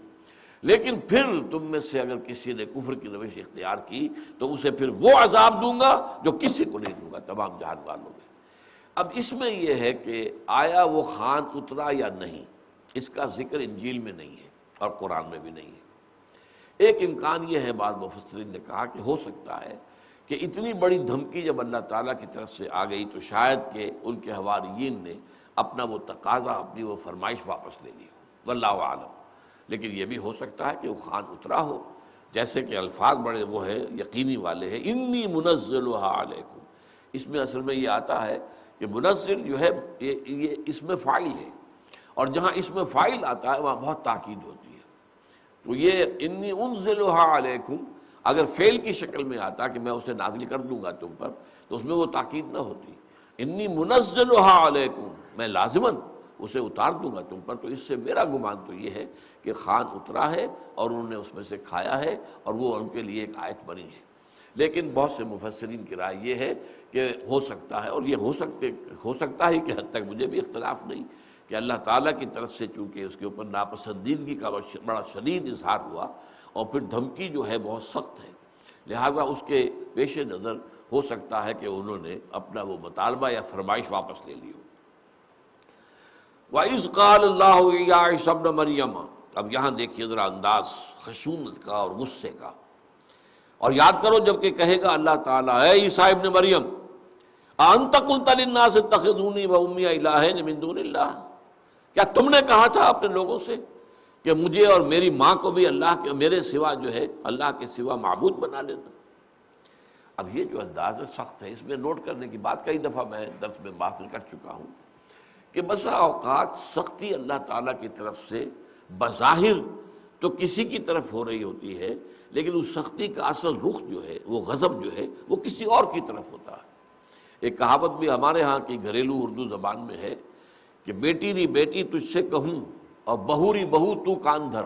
لیکن پھر تم میں سے اگر کسی نے کفر کی روش اختیار کی تو اسے پھر وہ عذاب دوں گا جو کسی کو نہیں دوں گا تمام جہان والوں میں۔ اب اس میں یہ ہے کہ آیا وہ خان اترا یا نہیں، اس کا ذکر انجیل میں نہیں ہے اور قرآن میں بھی نہیں ہے۔ ایک امکان یہ ہے، بعض مفسرین نے کہا کہ ہو سکتا ہے کہ اتنی بڑی دھمکی جب اللہ تعالیٰ کی طرف سے آ گئی تو شاید کہ ان کے حواریین نے اپنا وہ تقاضا، اپنی وہ فرمائش واپس لے لی ہو، واللہ عالم۔ لیکن یہ بھی ہو سکتا ہے کہ وہ خان اترا ہو، جیسے کہ الفاظ بڑے وہ ہے یقینی والے ہیں، انی منزلها علیکم، اس میں اصل میں یہ آتا ہے کہ منزل جو ہے یہ اس میں فاعل ہے، اور جہاں اس میں فاعل آتا ہے وہاں بہت تاکید ہوتی ہے۔ تو یہ انی انزلها علیکم اگر فعل کی شکل میں آتا کہ میں اسے نازل کر دوں گا تم پر، تو اس میں وہ تاکید نہ ہوتی۔ انی منزلها علیکم، میں لازماً اسے اتار دوں گا تم پر، تو اس سے میرا گمان تو یہ ہے کہ خان اترا ہے اور انہوں نے اس میں سے کھایا ہے اور وہ ان کے لیے ایک آیت بنی ہے۔ لیکن بہت سے مفسرین کی رائے یہ ہے کہ ہو سکتا ہے، اور یہ ہو سکتا ہے کہ حد تک مجھے بھی اختلاف نہیں، کہ اللہ تعالیٰ کی طرف سے چونکہ اس کے اوپر ناپسندیدگی کا بڑا شدید اظہار ہوا اور پھر دھمکی جو ہے بہت سخت ہے، لہذا اس کے پیش نظر ہو سکتا ہے کہ انہوں نے اپنا وہ مطالبہ یا فرمائش واپس لے لی ہو۔ وَإِذْ قَالَ اللَّهُ يَا عِيسَى ابْنَ مَرْيَمَ، اب یہاں دیکھیے ذرا انداز خشونت کا اور غصے کا، اور یاد کرو جب کہ کہے گا اللہ تعالیٰ، اے عیسیٰ ابن مریم، أَأَنْتَ قُلْتَ لِلنَّاسِ اتَّخِذُونِي وَأُمِّيَ إِلَٰهَيْنِ مِن دُونِ اللَّهِ، کیا تم نے کہا تھا اپنے لوگوں سے کہ مجھے اور میری ماں کو بھی اللہ کے میرے سوا جو ہے اللہ کے سوا معبود بنا لینا؟ اب یہ جو انداز ہے سخت ہے، اس میں نوٹ کرنے کی بات کئی دفعہ میں درس میں بات کر چکا ہوں کہ بسا اوقات سختی اللہ تعالیٰ کی طرف سے بظاہر تو کسی کی طرف ہو رہی ہوتی ہے، لیکن اس سختی کا اصل رخ جو ہے، وہ غضب جو ہے، وہ کسی اور کی طرف ہوتا ہے۔ ایک کہاوت بھی ہمارے ہاں کی گھریلو اردو زبان میں ہے کہ بیٹی ری بیٹی تجھ سے کہوں اور بہو ری بہو تو کان دھر،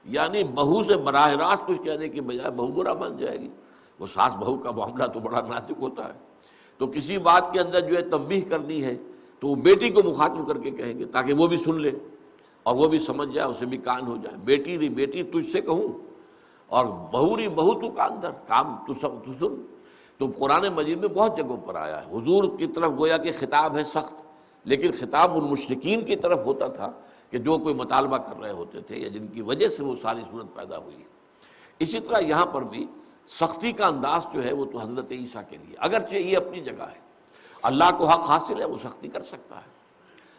یعنی بہو سے براہ راست کچھ کہنے کی بجائے بہو برا مان جائے گی۔ وہ ساس بہو کا معاملہ تو بڑا نازک ہوتا ہے، تو کسی بات کے اندر جو ہے تنبیہ کرنی ہے تو وہ بیٹی کو مخاطب کر کے کہیں گے تاکہ وہ بھی سن لے اور وہ بھی سمجھ جائے، اسے بھی کان ہو جائے۔ بیٹی ری بیٹی تجھ سے کہوں اور بہو ری بہو تو کان دھر، کام تو سن۔ تو قرآن مجید میں بہت جگہوں پر آیا ہے، حضور کی طرف گویا کہ خطاب ہے سخت، لیکن خطاب ان مشرکین کی طرف ہوتا تھا کہ جو کوئی مطالبہ کر رہے ہوتے تھے یا جن کی وجہ سے وہ ساری صورت پیدا ہوئی ہے۔ اسی طرح یہاں پر بھی سختی کا انداز جو ہے وہ تو حضرت عیسیٰ کے لیے، اگرچہ یہ اپنی جگہ ہے، اللہ کو حق حاصل ہے، وہ سختی کر سکتا ہے،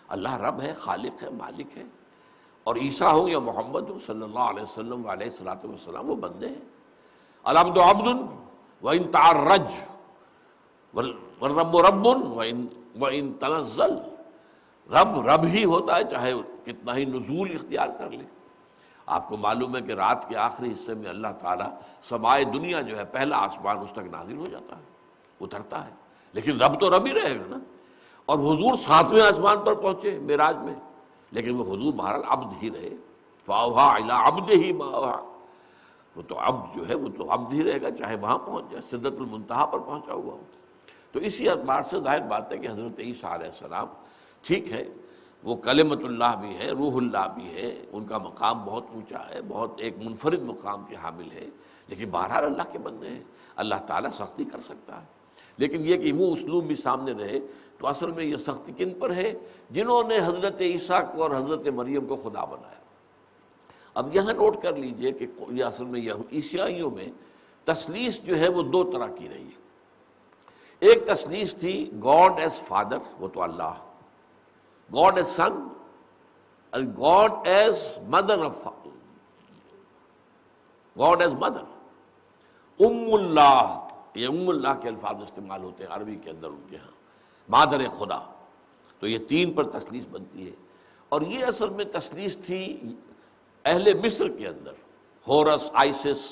اللہ رب ہے، خالق ہے، مالک ہے، اور عیسیٰ ہو یا محمد ہو صلی اللہ علیہ وسلم علیہ الصلوۃ والسلام وہ بندے ہیں۔ العبد عبد وإن تعرج والرب رب وإن تنزل، رب ہی ہوتا ہے چاہے کتنا ہی نزول اختیار کر لے۔ آپ کو معلوم ہے کہ رات کے آخری حصے میں اللہ تعالیٰ سمائے دنیا جو ہے پہلا آسمان اس تک نازل ہو جاتا ہے، اترتا ہے، لیکن رب تو رب ہی رہے گا نا۔ اور حضور 7ویں آسمان پر پہنچے معراج میں، لیکن وہ حضور بہرحال عبد ہی رہے، فَأَوْحَىٰ إِلَىٰ عَبْدِهِ مَا أَوْحَىٰ، وہ تو عبد جو ہے وہ تو عبد ہی رہے گا چاہے وہاں پہنچ جائے، سدرۃ المنتہا پر پہنچا ہوا ہو۔ تو اسی اعتبار سے ظاہر بات ہے کہ حضرت عیسیٰ علیہ السلام ٹھیک ہے، وہ کلمت اللہ بھی ہے، روح اللہ بھی ہے، ان کا مقام بہت اونچا ہے، بہت ایک منفرد مقام کے حامل ہے، لیکن بہرحال اللہ کے بندے ہیں، اللہ تعالیٰ سختی کر سکتا ہے۔ لیکن یہ کہ وہ اسلوب بھی سامنے رہے تو اصل میں یہ سختی کن پر ہے؟ جنہوں نے حضرت عیسیٰ کو اور حضرت مریم کو خدا بنایا۔ اب یہاں نوٹ کر لیجئے کہ یہ اصل میں عیسائیوں میں تثلیث جو ہے وہ دو طرح کی رہی ہے۔ ایک تثلیث تھی گاڈ ایز فادر، وہ تو اللہ، گاڈ ایز سن اور God as mother of God as mother, ام اللہ، یہ ام اللہ کے الفاظ استعمال ہوتے ہیں عربی کے اندر ان کے ہاں، مادر خدا۔ تو یہ تین پر تثلیث بنتی ہے، اور یہ اصل میں تثلیث تھی اہل مصر کے اندر، ہورس، آئسس،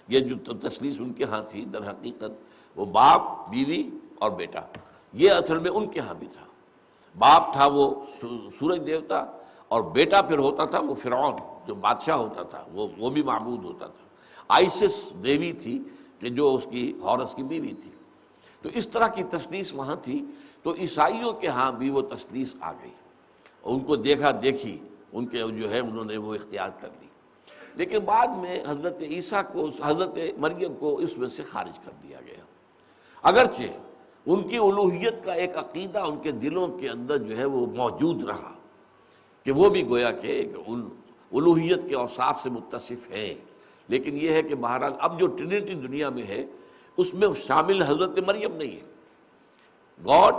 یہ جو تثلیث ان کے ہاں تھی، در حقیقت وہ باپ، بیوی اور بیٹا، یہ اصل میں ان کے ہاں بھی تھا۔ باپ تھا وہ سورج دیوتا، اور بیٹا پھر ہوتا تھا وہ فرعون جو بادشاہ ہوتا تھا، وہ بھی معبود ہوتا تھا۔ آئسس دیوی تھی کہ جو اس کی ہورس کی بیوی تھی۔ تو اس طرح کی تثلیث وہاں تھی، تو عیسائیوں کے ہاں بھی وہ تثلیث آ گئی، اور ان کو دیکھا دیکھی ان کے جو ہے انہوں نے وہ اختیار کر لی۔ لیکن بعد میں حضرت عیسیٰ کو، حضرت مریم کو اس میں سے خارج کر دیا گیا، اگرچہ ان کی الوہیت کا ایک عقیدہ ان کے دلوں کے اندر جو ہے وہ موجود رہا، کہ وہ بھی گویا کہ ان الوہیت کے اوصاف سے متصف ہیں، لیکن یہ ہے کہ بہرحال اب جو ٹرینٹی دنیا میں ہے اس میں شامل حضرت مریم نہیں ہے۔ گاڈ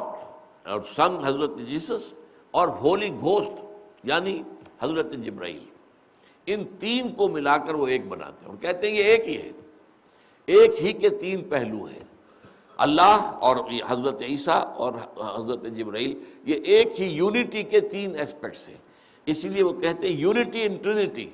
اور سن حضرت جیسس اور ہولی گھوسٹ یعنی حضرت جبرائیل، ان تین کو ملا کر وہ ایک بناتے ہیں اور کہتے ہیں یہ ایک ہی ہے، ایک ہی کے تین پہلو ہیں، اللہ اور حضرت عیسیٰ اور حضرت جبرائیل، یہ ایک ہی یونٹی کے تین ایسپیکٹس ہیں۔ اسی لیے وہ کہتے ہیں یونٹی ان ٹرینٹی،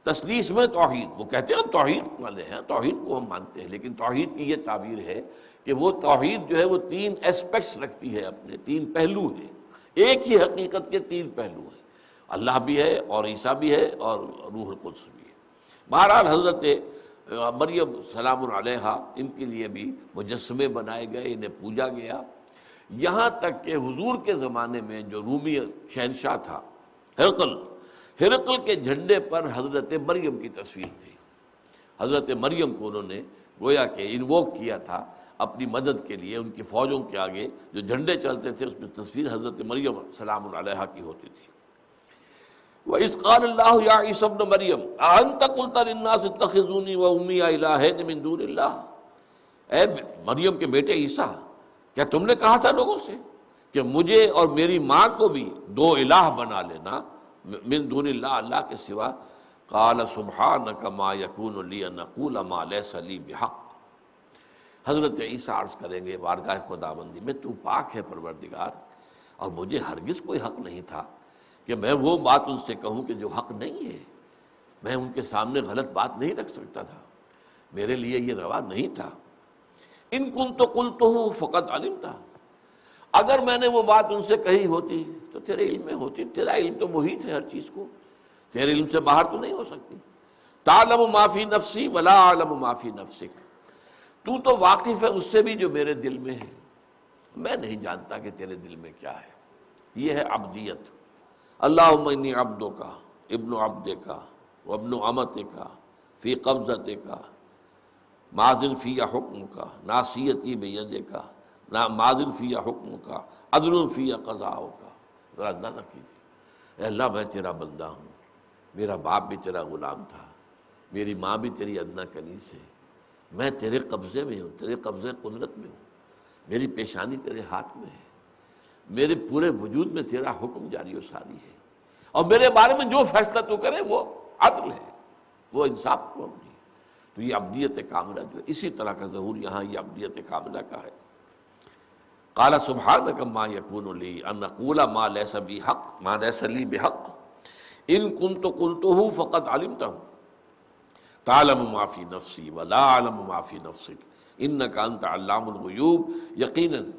تثلیث میں توحید۔ وہ کہتے ہیں ہم توحید والے ہیں، توحید کو ہم مانتے ہیں، لیکن توحید کی یہ تعبیر ہے کہ وہ توحید جو ہے وہ تین ایسپیکٹس رکھتی ہے، اپنے تین پہلو ہیں، ایک ہی حقیقت کے تین پہلو ہیں، اللہ بھی ہے اور عیسیٰ بھی ہے اور روح القدس بھی ہے۔ بہرحال حضرت مریم سلام علیہا، ان کے لیے بھی مجسمے بنائے گئے، انہیں پوجا گیا، یہاں تک کہ حضور کے زمانے میں جو رومی شہنشاہ تھا ہرقل کے جھنڈے پر حضرت مریم کی تصویر تھی۔ حضرت مریم کو انہوں نے گویا کہ انووک کیا تھا اپنی مدد کے لیے، ان کی فوجوں کے آگے جو جھنڈے چلتے تھے اس میں تصویر حضرت مریم سلام علیہا کی ہوتی تھی۔ وَإِذْ قَالَ اللَّهُ يَا عِيسَى ابْنَ مَرْيَمَ أَأَنْتَ قُلْتَ لِلنَّاسِ اتَّخِذُونِي وَأُمِّيَ إِلَٰهَيْنِ مِن دُونِ اللَّهِ، اے مریم کے بیٹے عیسیٰ، کیا تم نے کہا تھا لوگوں سے کہ مجھے اور میری ماں کو بھی دو الہ بنا لینا من دون اللہ، اللہ کے سوا؟ قَالَ سُبْحَانَكَ مَا يَكُونُ لِي أَنْ أَقُولَ مَا لَيْسَ لِي بِحَقٍّ۔ حضرت عیسیٰ عرض کریں گے بارگاہ خداوندی میں، تو پاک ہے پروردگار، اور مجھے ہرگز کوئی حق نہیں تھا کہ میں وہ بات ان سے کہوں کہ جو حق نہیں ہے، میں ان کے سامنے غلط بات نہیں رکھ سکتا تھا، میرے لیے یہ روا نہیں تھا۔ ان کنت قلتہ فقد علمتہ، اگر میں نے وہ بات ان سے کہی ہوتی تو تیرے علم میں ہوتی، تیرا علم تو محیط ہے ہر چیز کو، تیرے علم سے باہر تو نہیں ہو سکتی۔ تعلم ما فی نفسی ولا اعلم ما فی نفسک، تو تو واقف ہے اس سے بھی جو میرے دل میں ہے، میں نہیں جانتا کہ تیرے دل میں کیا ہے۔ یہ ہے عبدیت۔ اللہم انی عبدک ابن عبدک وابن امتک فی قبضتک ماضٍ فی حکمک ناصیتی بیدک ماضٍ فی حکمک عدل فی قضاؤک۔ ذرا اندازہ کیجیے، اے اللہ میں تیرا بندہ ہوں، میرا باپ بھی تیرا غلام تھا، میری ماں بھی تیری ادنا کنیز ہے، میں تیرے قبضے میں ہوں، تیرے قبضے قدرت میں ہوں، میری پیشانی تیرے ہاتھ میں ہے، میرے پورے وجود میں تیرا حکم جاری و ساری ہے، اور میرے بارے میں جو فیصلہ تو کرے وہ عدل ہے، وہ انصاف کو نہیں۔ تو یہ عبدیت کاملہ جو ہے، اسی طرح کا ظہور یہاں یہ عبدیت کاملہ کا ہے۔ قال سبحانک ما یکون لی ان اقول ما لیس بی حق ما لیس لی بحق ان کنت قلتہ فقد علمتہ تعلم ما فی نفسی ولا اعلم ما فی نفسک انک انت علام الغیوب، یقیناً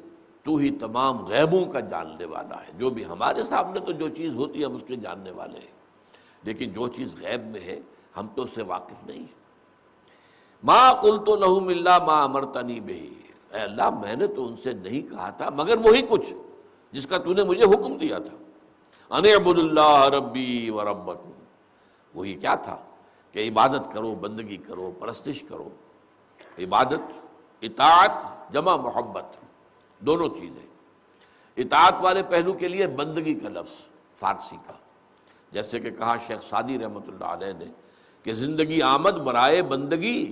تو ہی تمام غیبوں کا جاننے والا ہے۔ جو بھی ہمارے سامنے تو جو چیز ہوتی ہے ہم اس کے جاننے والے ہیں، لیکن جو چیز غیب میں ہے ہم تو اس سے واقف نہیں ہیں۔ ما قلت لہم الا ما امرتنی بہ، اے اللہ میں نے تو ان سے نہیں کہا تھا مگر وہی کچھ جس کا تو نے مجھے حکم دیا تھا، ان اعبدوا اللہ ربی و ربکم، وہی کیا تھا کہ عبادت کرو، بندگی کرو، پرستش کرو۔ عبادت، اطاعت جمع محبت، دونوں چیزیں۔ اطاعت والے پہلو کے لیے بندگی کا لفظ فارسی کا، جیسے کہ کہا شیخ سعدی رحمۃ اللہ علیہ نے کہ زندگی آمد برائے بندگی،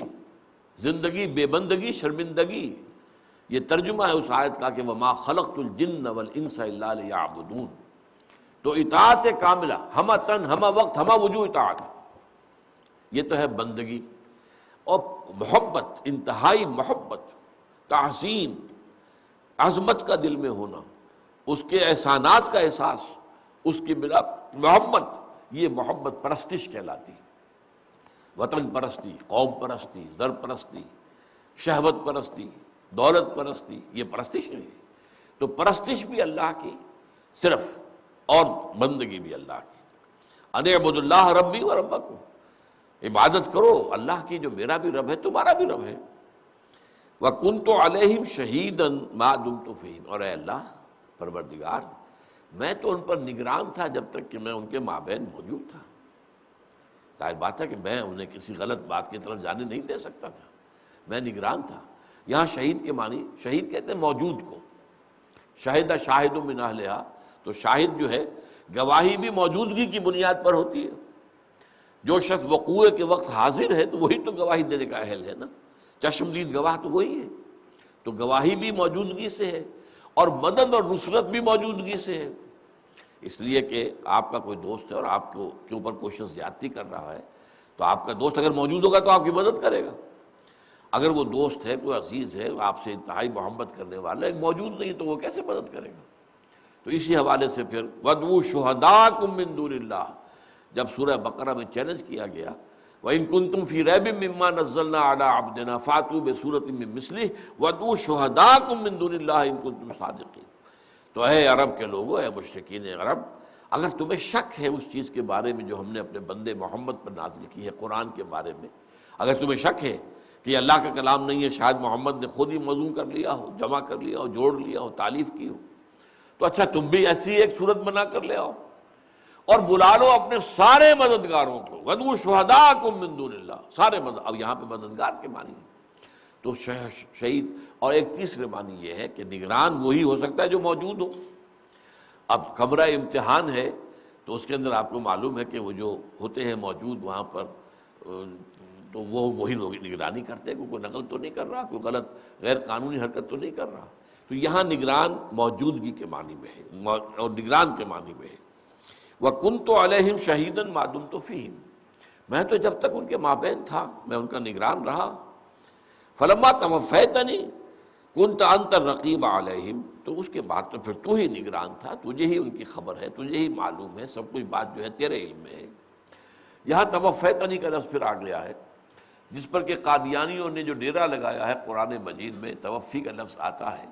زندگی بے بندگی شرمندگی۔ یہ ترجمہ ہے اس آیت کا کہ وما خلقت الجن والانس الا لیعبدون۔ تو اطاعت کاملہ، ہمہ تن ہمہ وقت ہمہ وجوہ اطاعت، یہ تو ہے بندگی۔ اور محبت، انتہائی محبت، تحسین، عظمت کا دل میں ہونا، اس کے احسانات کا احساس، اس کی بلا محبت، یہ محبت پرستش کہلاتی ہے۔ وطن پرستی، قوم پرستی، زر پرستی، شہوت پرستی، دولت پرستی، یہ پرستش نہیں ہے۔ تو پرستش بھی اللہ کی صرف، اور بندگی بھی اللہ کی۔ ان اعبدوا اللہ ربی و ربکم، عبادت کرو اللہ کی جو میرا بھی رب ہے تمہارا بھی رب ہے۔ وَكُنْتُ عَلَيْهِمْ شَهِيدًا مَا دُمْتُ فِيهِمْ، اور اے اللہ پروردگار میں تو ان پر نگران تھا جب تک کہ میں ان کے مابین موجود تھا۔ ظاہر بات ہے کہ میں انہیں کسی غلط بات کی طرف جانے نہیں دے سکتا تھا، میں نگران تھا۔ یہاں شہید کے معنی، شہید کہتے ہیں موجود کو، شاہدہ شاہد من اہلہا، تو شاہد جو ہے گواہی بھی موجودگی کی بنیاد پر ہوتی ہے۔ جو شخص وقوع کے وقت حاضر ہے تو وہی تو گواہی دینے کا اہل ہے نا، چشمدید گواہ تو وہی ہے۔ تو گواہی بھی موجودگی سے ہے، اور مدد اور نصرت بھی موجودگی سے ہے۔ اس لیے کہ آپ کا کوئی دوست ہے اور آپ کے اوپر کوئی شخص زیادتی کر رہا ہے، تو آپ کا دوست اگر موجود ہوگا تو آپ کی مدد کرے گا۔ اگر وہ دوست ہے، کوئی عزیز ہے، آپ سے انتہائی محبت کرنے والا ہے، موجود نہیں تو وہ کیسے مدد کرے گا؟ تو اسی حوالے سے پھر وَادْعُوا شُهَدَاءَكُم مِّن دُونِ اللَّهِ، جب سورہ بقرہ میں چیلنج کیا گیا وَإِن كُنتُمْ فِي رَيْبٍ مِّمَّا نَزَّلْنَا عَلَىٰ عَبْدِنَا فَأْتُوا بِسُورَةٍ مِّن مِّثْلِهِ وَادْعُوا شُهَدَاءَكُم مِّن دُونِ اللَّهِ إِن كُنتُمْ صَادِقِينَ۔ تو اے عرب کے لوگوں، اے مشرکین عرب، اگر تمہیں شک ہے اس چیز کے بارے میں جو ہم نے اپنے بندے محمد پر نازل کی ہے، قرآن کے بارے میں، اگر تمہیں شک ہے کہ یہ اللہ کا کلام نہیں ہے، شاید محمد نے خود ہی موزوں کر لیا ہو، جمع کر لیا ہو، جوڑ لیا ہو، تالیف کی ہو، تو اچھا تم بھی ایسی ایک صورت بنا کر لے آؤ اور بلا لو اپنے سارے مددگاروں کو۔ وَادْعُوا شُهَدَاءَكُم مِّن دُونِ اللَّهِ، سارے اب یہاں پہ مددگار کے معنی ہے تو شہید۔ اور ایک تیسرے معنی یہ ہے کہ نگران وہی ہو سکتا ہے جو موجود ہو۔ اب کمرہ امتحان ہے تو اس کے اندر آپ کو معلوم ہے کہ وہ جو ہوتے ہیں موجود وہاں پر، تو وہی لوگ نگرانی کرتے ہیں، کوئی نقل تو نہیں کر رہا، کوئی غلط غیر قانونی حرکت تو نہیں کر رہا۔ تو یہاں نگران موجودگی کے معنی میں ہے اور نگران کے معنی میں ہے۔ وَكُنْتُ عَلَيْهِمْ شَهِيدًا مَا دُمْتُ فِيهِمْ، میں تو جب تک ان کے مابین تھا میں ان کا نگران رہا۔ فَلَمَّا تَوَفَّيْتَنِي كُنْتَ أَنْتَ الرَّقِيبَ عَلَيْهِمْ، تو اس کے بعد تو پھر تو ہی نگران تھا، تجھے ہی ان کی خبر ہے، تجھے ہی معلوم ہے، سب کچھ بات جو ہے تیرے علم میں ہے۔ یہاں توفیتنی کا لفظ پھر آ گیا ہے، جس پر کہ قادیانیوں نے جو ڈیرا لگایا ہے قرآن مجید میں توفی کا لفظ آتا ہے،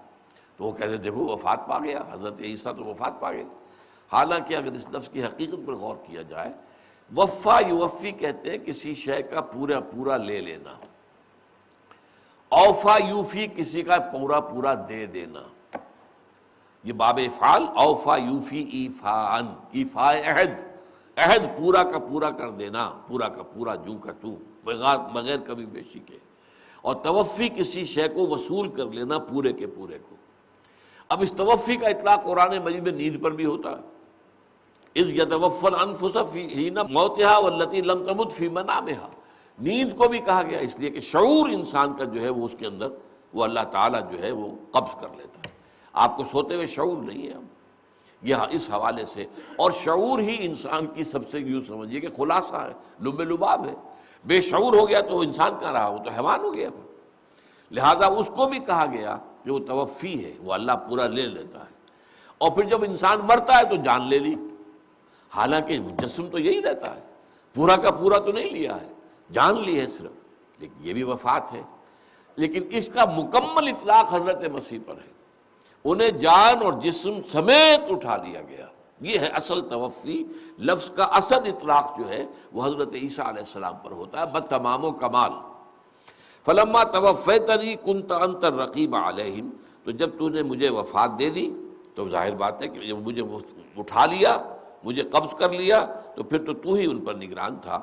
تو وہ کہتے ہیں دیکھو وفات پا گیا، حضرت عیسیٰ تو وفات پا گئے۔ حالانکہ اگر اس لفظ کی حقیقت پر غور کیا جائے، وفا یوفی کہتے ہیں کسی شے کا پورا پورا لے لینا، اوفا یوفی کسی کا پورا پورا دے دینا، یہ باب افعال، اوفا یوفی ایفاءً، ایفاء عہد، عہد پورا کا پورا کر دینا، پورا کا پورا جوں کا تو، بغیر کبھی بیشی کے۔ اور توفی کسی شے کو وصول کر لینا پورے کے پورے کو۔ اب اس توفی کا اطلاق قرآن مجید میں نیند پر بھی ہوتا ہے، اذ یتوفی الانفس حین موتہا واللتی لم تمت فی منامہا، نیند کو بھی کہا گیا اس لیے کہ شعور انسان کا جو ہے وہ اس کے اندر وہ اللہ تعالیٰ جو ہے وہ قبض کر لیتا ہے۔ آپ کو سوتے ہوئے شعور نہیں ہے اب، یہ اس حوالے سے، اور شعور ہی انسان کی سب سے یوں سمجھیے کہ خلاصہ ہے، لب لباب ہے۔ بے شعور ہو گیا تو وہ انسان کہاں رہا، وہ تو حیوان ہو گیا۔ لہذا اس کو بھی کہا گیا کہ وہ توفی ہے، وہ اللہ پورا لے لیتا ہے۔ اور پھر جب انسان مرتا ہے تو جان لے لی، حالانکہ جسم تو یہی رہتا ہے، پورا کا پورا تو نہیں لیا ہے، جان لی ہے صرف، لیکن یہ بھی وفات ہے۔ لیکن اس کا مکمل اطلاق حضرت مسیح پر ہے، انہیں جان اور جسم سمیت اٹھا لیا گیا، یہ ہے اصل توفی۔ لفظ کا اصل اطلاق جو ہے وہ حضرت عیسیٰ علیہ السلام پر ہوتا ہے بتمام و کمال۔ فلما توفیتنی کنت انت الرقیب علیہم، تو جب تو نے مجھے وفات دے دی تو ظاہر بات ہے کہ جب مجھے اٹھا لیا، مجھے قبض کر لیا، تو پھر تو ہی ان پر نگران تھا۔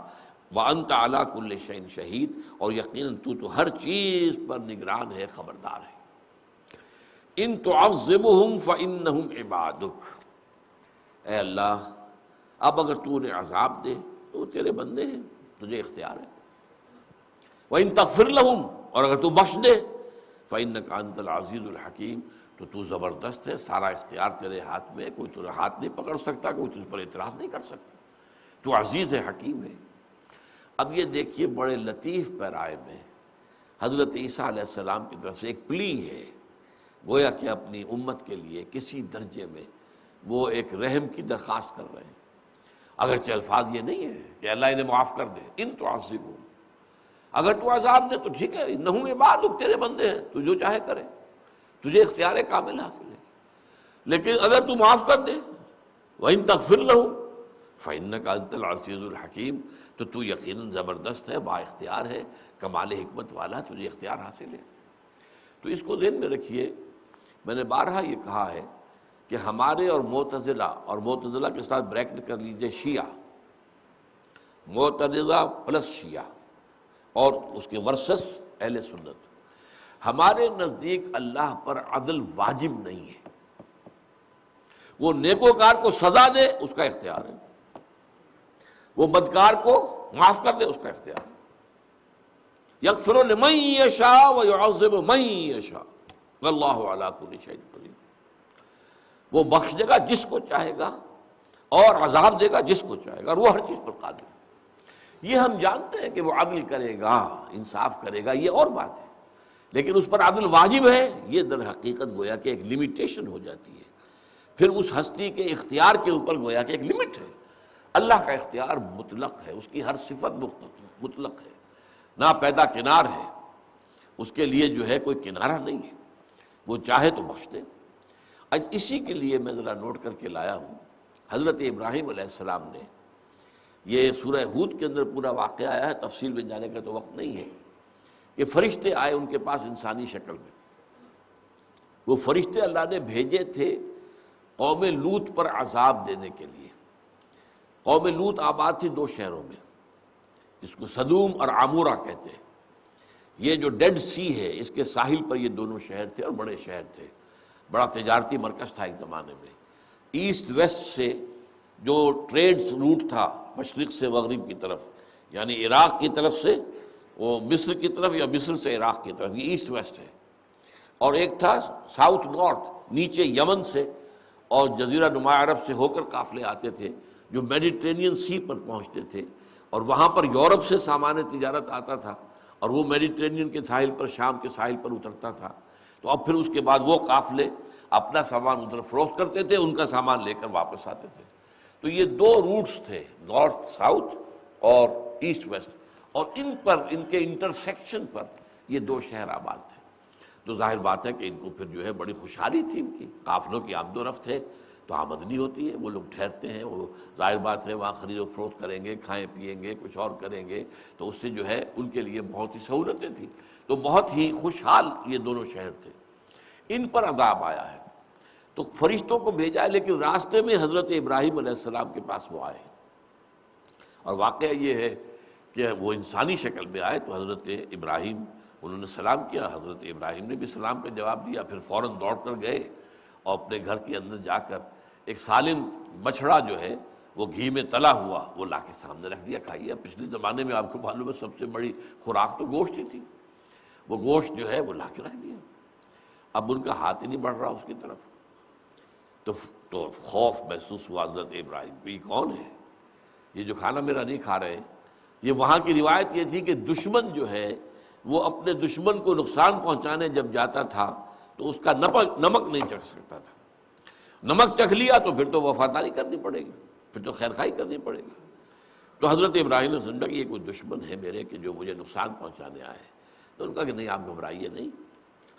وانت علی کل شیء شہید، اور یقیناً تو ہر چیز پر نگران ہے، خبردار ہے۔ ان تعذبہم فانہم عبادک، اے اللہ اب اگر تو انہیں عذاب دے تو وہ تیرے بندے ہیں، تجھے اختیار ہے۔ وَإِن تَغْفِرْ لَهُمْ، اور اگر تو بخش دے، فَإِنَّكَ أَنْتَ الْعَزِيزُ الْحَكِيمُ، تو زبردست ہے، سارا اختیار تیرے ہاتھ میں ہے، کوئی تجھے ہاتھ نہیں پکڑ سکتا، کوئی تجھ پر اعتراض نہیں کر سکتا، تو عزیز ہے، حکیم ہے۔ اب یہ دیکھیے بڑے لطیف پیرائے میں حضرت عیسیٰ علیہ السلام کی طرف سے ایک پلی ہے، گویا کہ اپنی امت کے لیے کسی درجے میں وہ ایک رحم کی درخواست کر رہے ہیں، اگرچہ الفاظ یہ نہیں ہے کہ اللہ انہیں معاف کر دے، ان تعذبہم، اگر تو عذاب دے تو ٹھیک ہے، انہم عبادک، تیرے بندے ہیں، تو جو چاہے کرے، تجھے اختیار کامل حاصل ہے۔ لیکن اگر تو معاف کر دے، وَإِن تَغْفِرْ لَهُمْ فَإِنَّكَ أَنْتَ الْعَزِيزُ الْحَكِيمُ، تو یقیناً زبردست ہے، با اختیار ہے، کمال حکمت والا، تجھے اختیار حاصل ہے۔ تو اس کو ذہن میں رکھیے۔ میں نے بارہا یہ کہا ہے کہ ہمارے اور معتزلہ کے ساتھ بریکٹ کر لیجئے شیعہ، معتزلہ پلس شیعہ اور اس کے ورسس اہل سنت، ہمارے نزدیک اللہ پر عدل واجب نہیں ہے۔ وہ نیکوکار کو سزا دے اس کا اختیار ہے، وہ بدکار کو معاف کر دے اس کا اختیار ہے۔ یغفر لمن یشاء ویعذب من یشاء واللہ علی کل شیء قدیر۔ وہ بخش دے گا جس کو چاہے گا اور عذاب دے گا جس کو چاہے گا، اور وہ ہر چیز پر قادر ہے۔ یہ ہم جانتے ہیں کہ وہ عدل کرے گا، انصاف کرے گا، یہ اور بات ہے، لیکن اس پر عدل واجب ہے، یہ در حقیقت گویا کہ ایک لمیٹیشن ہو جاتی ہے۔ پھر اس ہستی کے اختیار کے اوپر گویا کہ ایک لمٹ ہے۔ اللہ کا اختیار مطلق ہے، اس کی ہر صفت مطلق ہے، نہ پیدا کنار ہے، اس کے لیے جو ہے کوئی کنارہ نہیں ہے، وہ چاہے تو بخش دے۔ آج اسی کے لیے میں ذرا نوٹ کر کے لایا ہوں، حضرت ابراہیم علیہ السلام نے، یہ سورہ ہود کے اندر پورا واقعہ آیا ہے، تفصیل میں جانے کا تو وقت نہیں ہے، کہ فرشتے آئے ان کے پاس انسانی شکل میں۔ وہ فرشتے اللہ نے بھیجے تھے قوم لوط پر عذاب دینے کے لیے۔ قوم لوط آباد تھی دو شہروں میں، جس کو سدوم اور عمورہ کہتے ہیں۔ یہ جو ڈیڈ سی ہے اس کے ساحل پر یہ دونوں شہر تھے، اور بڑے شہر تھے، بڑا تجارتی مرکز تھا ایک زمانے میں۔ ایسٹ ویسٹ سے جو ٹریڈز روٹ تھا، مشرق سے مغرب کی طرف، یعنی عراق کی طرف سے وہ مصر کی طرف یا مصر سے عراق کی طرف، یہ ایسٹ ویسٹ ہے۔ اور ایک تھا ساؤتھ نارتھ، نیچے یمن سے اور جزیرہ نما عرب سے ہو کر قافلے آتے تھے جو میڈیٹرینین سی پر پہنچتے تھے، اور وہاں پر یورپ سے سامان تجارت آتا تھا، اور وہ میڈیٹرینین کے ساحل پر، شام کے ساحل پر اترتا تھا۔ تو اب پھر اس کے بعد وہ قافلے اپنا سامان ادھر فروخت کرتے تھے، ان کا سامان لے کر واپس آتے تھے۔ تو یہ دو روٹس تھے، نارتھ ساؤتھ اور ایسٹ ویسٹ، اور ان پر، ان کے انٹرسیکشن پر یہ دو شہر آباد تھے۔ تو ظاہر بات ہے کہ ان کو پھر جو ہے بڑی خوشحالی تھی، ان کی قافلوں کی آمد و رفت ہے تو آمدنی ہوتی ہے، وہ لوگ ٹھہرتے ہیں، وہ ظاہر بات ہے وہاں خرید و فروخت کریں گے، کھائیں پیئیں گے، کچھ اور کریں گے، تو اس سے جو ہے ان کے لیے بہت ہی سہولتیں تھیں۔ تو بہت ہی خوشحال یہ دونوں شہر تھے۔ ان پر عذاب آیا ہے تو فرشتوں کو بھیجا ہے، لیکن راستے میں حضرت ابراہیم علیہ السلام کے پاس وہ آئے، اور واقعہ یہ ہے کہ وہ انسانی شکل میں آئے تو حضرت ابراہیم، انہوں نے سلام کیا، حضرت ابراہیم نے بھی سلام کا جواب دیا، پھر فوراً دوڑ کر گئے اور اپنے گھر کے اندر جا کر ایک سالم بچڑا جو ہے وہ گھی میں تلا ہوا وہ لا کے سامنے رکھ دیا، کھائیے۔ اب پچھلے زمانے میں آپ کو معلوم ہے سب سے بڑی خوراک تو گوشت ہی تھی، وہ گوشت جو ہے وہ لا کے رکھ دیا۔ اب ان کا ہاتھ ہی نہیں بڑھ رہا اس کی طرف، تو خوف محسوس ہوا حضرت ابراہیم کو، یہ کون ہے، یہ جو کھانا میرا نہیں کھا رہے۔ یہ وہاں کی روایت یہ تھی کہ دشمن جو ہے وہ اپنے دشمن کو نقصان پہنچانے جب جاتا تھا تو اس کا نمک نہیں چکھ سکتا تھا، نمک چکھ لیا تو پھر تو وفاداری کرنی پڑے گی، پھر تو خیر خواہی کرنی پڑے گی۔ تو حضرت ابراہیم نے سمجھا کہ یہ کوئی دشمن ہے میرے کہ جو مجھے نقصان پہنچانے آئے ہیں۔ تو ان کا کہ نہیں، آپ گھبرائیے نہیں،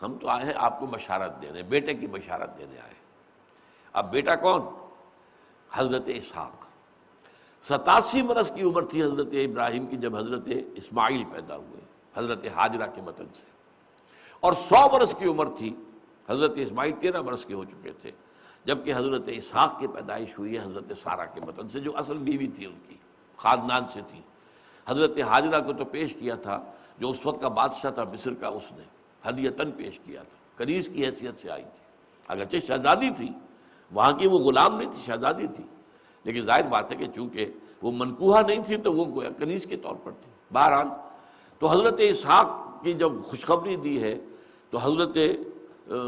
ہم تو آئے ہیں آپ کو بشارت دینے، بیٹے کی بشارت دینے آئے۔ اب بیٹا کون؟ حضرت اسحاق۔ 87 برس کی عمر تھی حضرت ابراہیم کی جب حضرت اسماعیل پیدا ہوئے حضرت حاجرہ کے بطن سے، اور 100 برس کی عمر تھی، حضرت اسماعیل 13 برس کے ہو چکے تھے جبکہ حضرت اسحاق کی پیدائش ہوئی ہے حضرت سارہ کے بطن سے، جو اصل بیوی تھی ان کی، خاندان سے تھی۔ حضرت حاجرہ کو تو پیش کیا تھا جو اس وقت کا بادشاہ تھا مصر کا، اس نے ہدیتاً پیش کیا تھا، کنیز کی حیثیت سے آئی تھی، اگرچہ شہزادی تھی، وہاں کی وہ غلام نہیں تھی، شہزادی تھی، لیکن ظاہر بات ہے کہ چونکہ وہ منکوحہ نہیں تھی تو وہ گویا کنیز کے طور پر تھی۔ بہرحال تو حضرت اسحاق کی جب خوشخبری دی ہے تو حضرت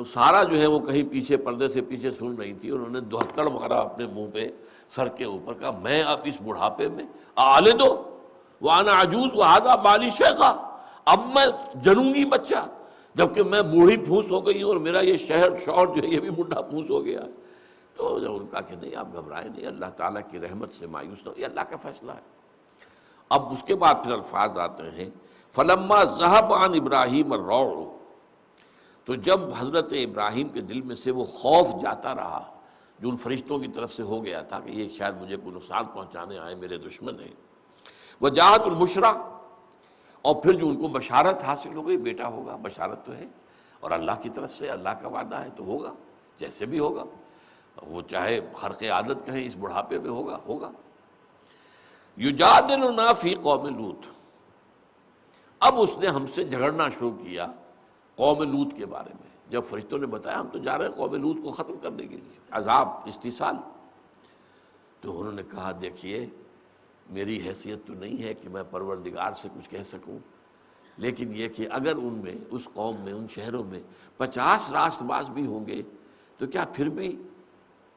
سارہ جو ہے وہ کہیں پیچھے پردے سے پیچھے سن رہی تھی، انہوں نے 72 مارا اپنے منہ پہ، سر کے اوپر، کہا میں اب اس بڑھاپے میں آلدو وانا عجوز وہذا بالی شیخا، اب میں جنوں گی بچہ جبکہ میں بوڑھی پھوس ہو گئی ہوں اور میرا یہ شوہر جو ہے یہ بھی بوڑھا پھوس ہو گیا۔ تو جب ان کا کہ نہیں آپ گھبرائیں نہیں، اللہ تعالیٰ کی رحمت سے مایوس نہ ہو، یہ اللہ کا فیصلہ ہے۔ اب اس کے بعد پھر الفاظ آتے ہیں فلما ذهب عن ابراہیم الروع، تو جب حضرت ابراہیم کے دل میں سے وہ خوف جاتا رہا جو ان فرشتوں کی طرف سے ہو گیا تھا کہ یہ شاید مجھے کوئی نقصان پہنچانے آئے، میرے دشمن ہیں، وجاءت البشریٰ، اور پھر جو ان کو بشارت حاصل ہو گئی بیٹا ہوگا، بشارت تو ہے اور اللہ کی طرف سے، اللہ کا وعدہ ہے تو ہوگا، جیسے بھی ہوگا، وہ چاہے خرق عادت کہیں اس بڑھاپے میں ہوگا۔ یجادلنا فی قوم لوط، اب اس نے ہم سے جھگڑنا شروع کیا قوم لوط کے بارے میں۔ جب فرشتوں نے بتایا ہم تو جا رہے ہیں قوم لوط کو ختم کرنے کے لیے، عذاب، استحصال، تو انہوں نے کہا دیکھیے میری حیثیت تو نہیں ہے کہ میں پروردگار سے کچھ کہہ سکوں، لیکن یہ کہ اگر ان میں، اس قوم میں، ان شہروں میں 50 راست باز بھی ہوں گے تو کیا پھر بھی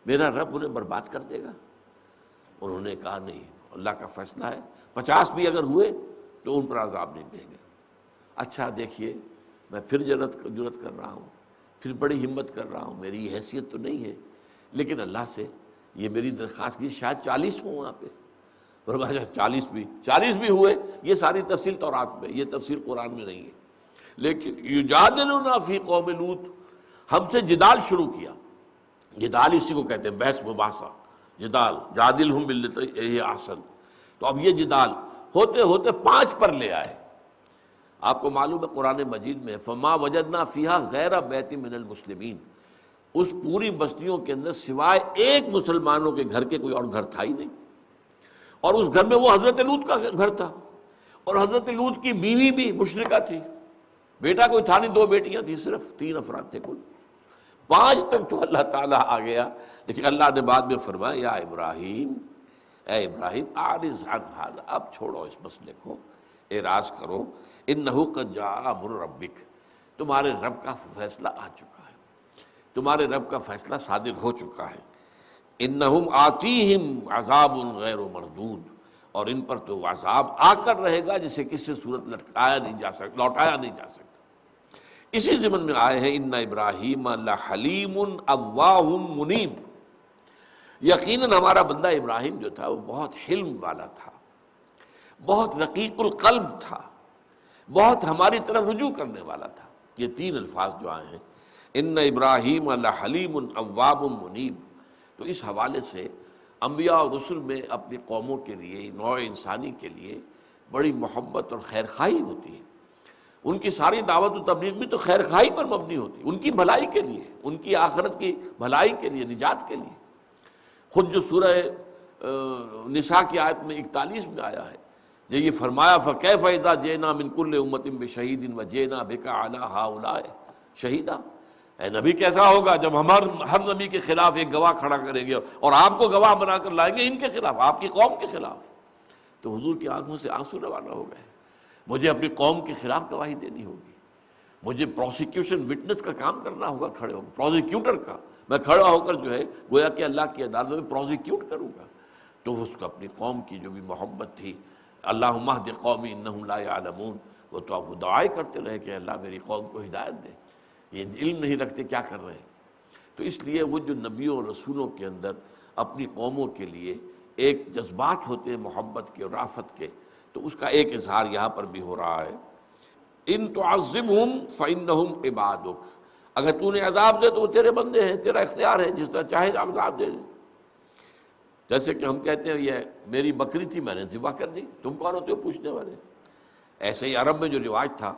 میرا رب انہیں برباد کر دے گا؟ انہوں نے کہا نہیں، اللہ کا فیصلہ ہے، 50 بھی اگر ہوئے تو ان پر عذاب نہیں دیں گے۔ اچھا دیکھیے میں پھر جرت کر رہا ہوں، پھر بڑی ہمت کر رہا ہوں، میری حیثیت تو نہیں ہے، لیکن اللہ سے یہ میری درخواست کی، شاید 40 ہوں وہاں پہ۔ فرمایا 40 بھی ہوئے، یہ ساری تفصیل تورات میں، یہ تفصیل قرآن میں نہیں ہے، لیکن یجادلنا فی قوم لوط، ہم سے جدال شروع کیا۔ جدال اسی کو کہتے ہیں بحث مباحثہ، جدال، جادلہم باللتی ہی احسن۔ تو اب یہ جدال ہوتے ہوتے 5 پر لے آئے۔ آپ کو معلوم ہے قرآن مجید میں فما وجدنا فیہا غیر بیت من المسلمین، اس پوری بستیوں کے اندر سوائے ایک مسلمانوں کے گھر کے کوئی اور گھر تھا ہی نہیں، اور اس گھر میں وہ حضرت لوط کا گھر تھا، اور حضرت لوط کی بیوی بھی مشرکہ تھی، بیٹا کوئی تھا نہیں، 2 بیٹیاں تھیں، صرف 3 افراد تھے کل، 5 تک تو اللہ تعالیٰ آ گیا۔ لیکن اللہ نے بعد میں فرمایا یا ابراہیم، اے ابراہیم اعرض عن ھذا، اب چھوڑو اس مسئلے کو، اعراض کرو، انہ قد جاء امر ربک، تمہارے رب کا فیصلہ آ چکا ہے، تمہارے رب کا فیصلہ صادر ہو چکا ہے۔ انہم آتیہم عذاب غیر مردود، اور ان پر تو عذاب آ کر رہے گا جسے کسی صورت لوٹایا نہیں جا سکتا۔ اسی ضمن میں آئے ہیں ان ابراہیم لحلیم اواہ منیب، یقیناً ہمارا بندہ ابراہیم جو تھا وہ بہت حلم والا تھا، بہت رقیق القلب تھا، بہت ہماری طرف رجوع کرنے والا تھا۔ یہ 3 الفاظ جو آئے ہیں ان ابراہیم لحلیم اواب منیب، تو اس حوالے سے انبیاء اور رسل میں اپنی قوموں کے لیے، نوع انسانی کے لیے بڑی محبت اور خیر خواہی ہوتی ہے۔ ان کی ساری دعوت و تبلیغ بھی تو خیر خواہی پر مبنی ہوتی ہے، ان کی بھلائی کے لیے، ان کی آخرت کی بھلائی کے لیے، نجات کے لیے۔ خود جو سورہ نساء کی آیت میں 41 میں آیا ہے، جو یہ فرمایا فَكَيْفَ إِذَا جِئْنَا مِن كُلِّ أُمَّةٍ بِشَهِيدٍ وَجِئْنَا بِكَ عَلَىٰ هَٰؤُلَاءِ شَهِيدًا، اے نبی کیسا ہوگا جب ہم ہر نبی کے خلاف ایک گواہ کھڑا کریں گے اور آپ کو گواہ بنا کر لائیں گے ان کے خلاف، آپ کی قوم کے خلاف۔ تو حضور کی آنکھوں سے آنسو روانہ ہو گئے، مجھے اپنی قوم کے خلاف گواہی دینی ہوگی، مجھے پروسیکیوشن وٹنس کا کام کرنا ہوگا، کھڑے ہو پروسیکیوٹر کا، میں کھڑا ہو کر جو ہے گویا کہ اللہ کی عدالت میں پروسیکیوٹ کروں گا۔ تو اس کو اپنی قوم کی جو بھی محبت تھی، اللہم اہد قومی انہم لا یعلمون، وہ تو اب دعائیں کرتے رہے کہ اللہ میری قوم کو ہدایت دے، یہ علم نہیں رکھتے کیا کر رہے ہیں۔ تو اس لیے وہ جو نبیوں اور رسولوں کے اندر اپنی قوموں کے لیے ایک جذبات ہوتے ہیں محبت کے اور رافت کے، تو اس کا ایک اظہار یہاں پر بھی ہو رہا ہے۔ ان تعذبہم فانہم عبادک، اگر تو نے عذاب دے تو وہ تیرے بندے ہیں، تیرا اختیار ہے، جس طرح چاہے عذاب دے۔ جیسے کہ ہم کہتے ہیں یہ میری بکری تھی میں نے ذبح کر دی، تم کون ہوتے ہو پوچھنے والے؟ ایسے ہی عرب میں جو رواج تھا،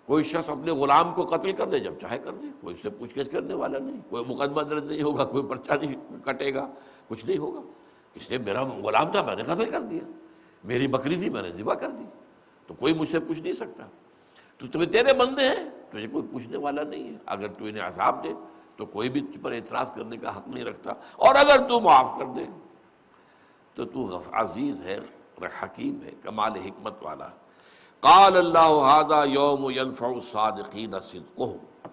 کوئی شخص اپنے غلام کو قتل کر دے جب چاہے کر دے، کوئی اس سے پوچھ گچھ کرنے والا نہیں، کوئی مقدمہ درج نہیں ہوگا، کوئی پرچہ نہیں کٹے گا، کچھ نہیں ہوگا، اس لیے میرا غلام تھا میں نے قتل کر دیا، میری بکری تھی میں نے ذبح کر دی، تو کوئی مجھ سے پوچھ نہیں سکتا۔ تو تمہیں تیرے بندے ہیں، تجھے کوئی پوچھنے والا نہیں ہے، اگر تو انہیں عذاب دے تو کوئی بھی تجھ پر اعتراض کرنے کا حق نہیں رکھتا، اور اگر تو معاف کر دے تو عزیز ہے، حکیم ہے، کمال حکمت والا۔ قال اللہ ھذا یوم ینفع الصادقین صدقہم،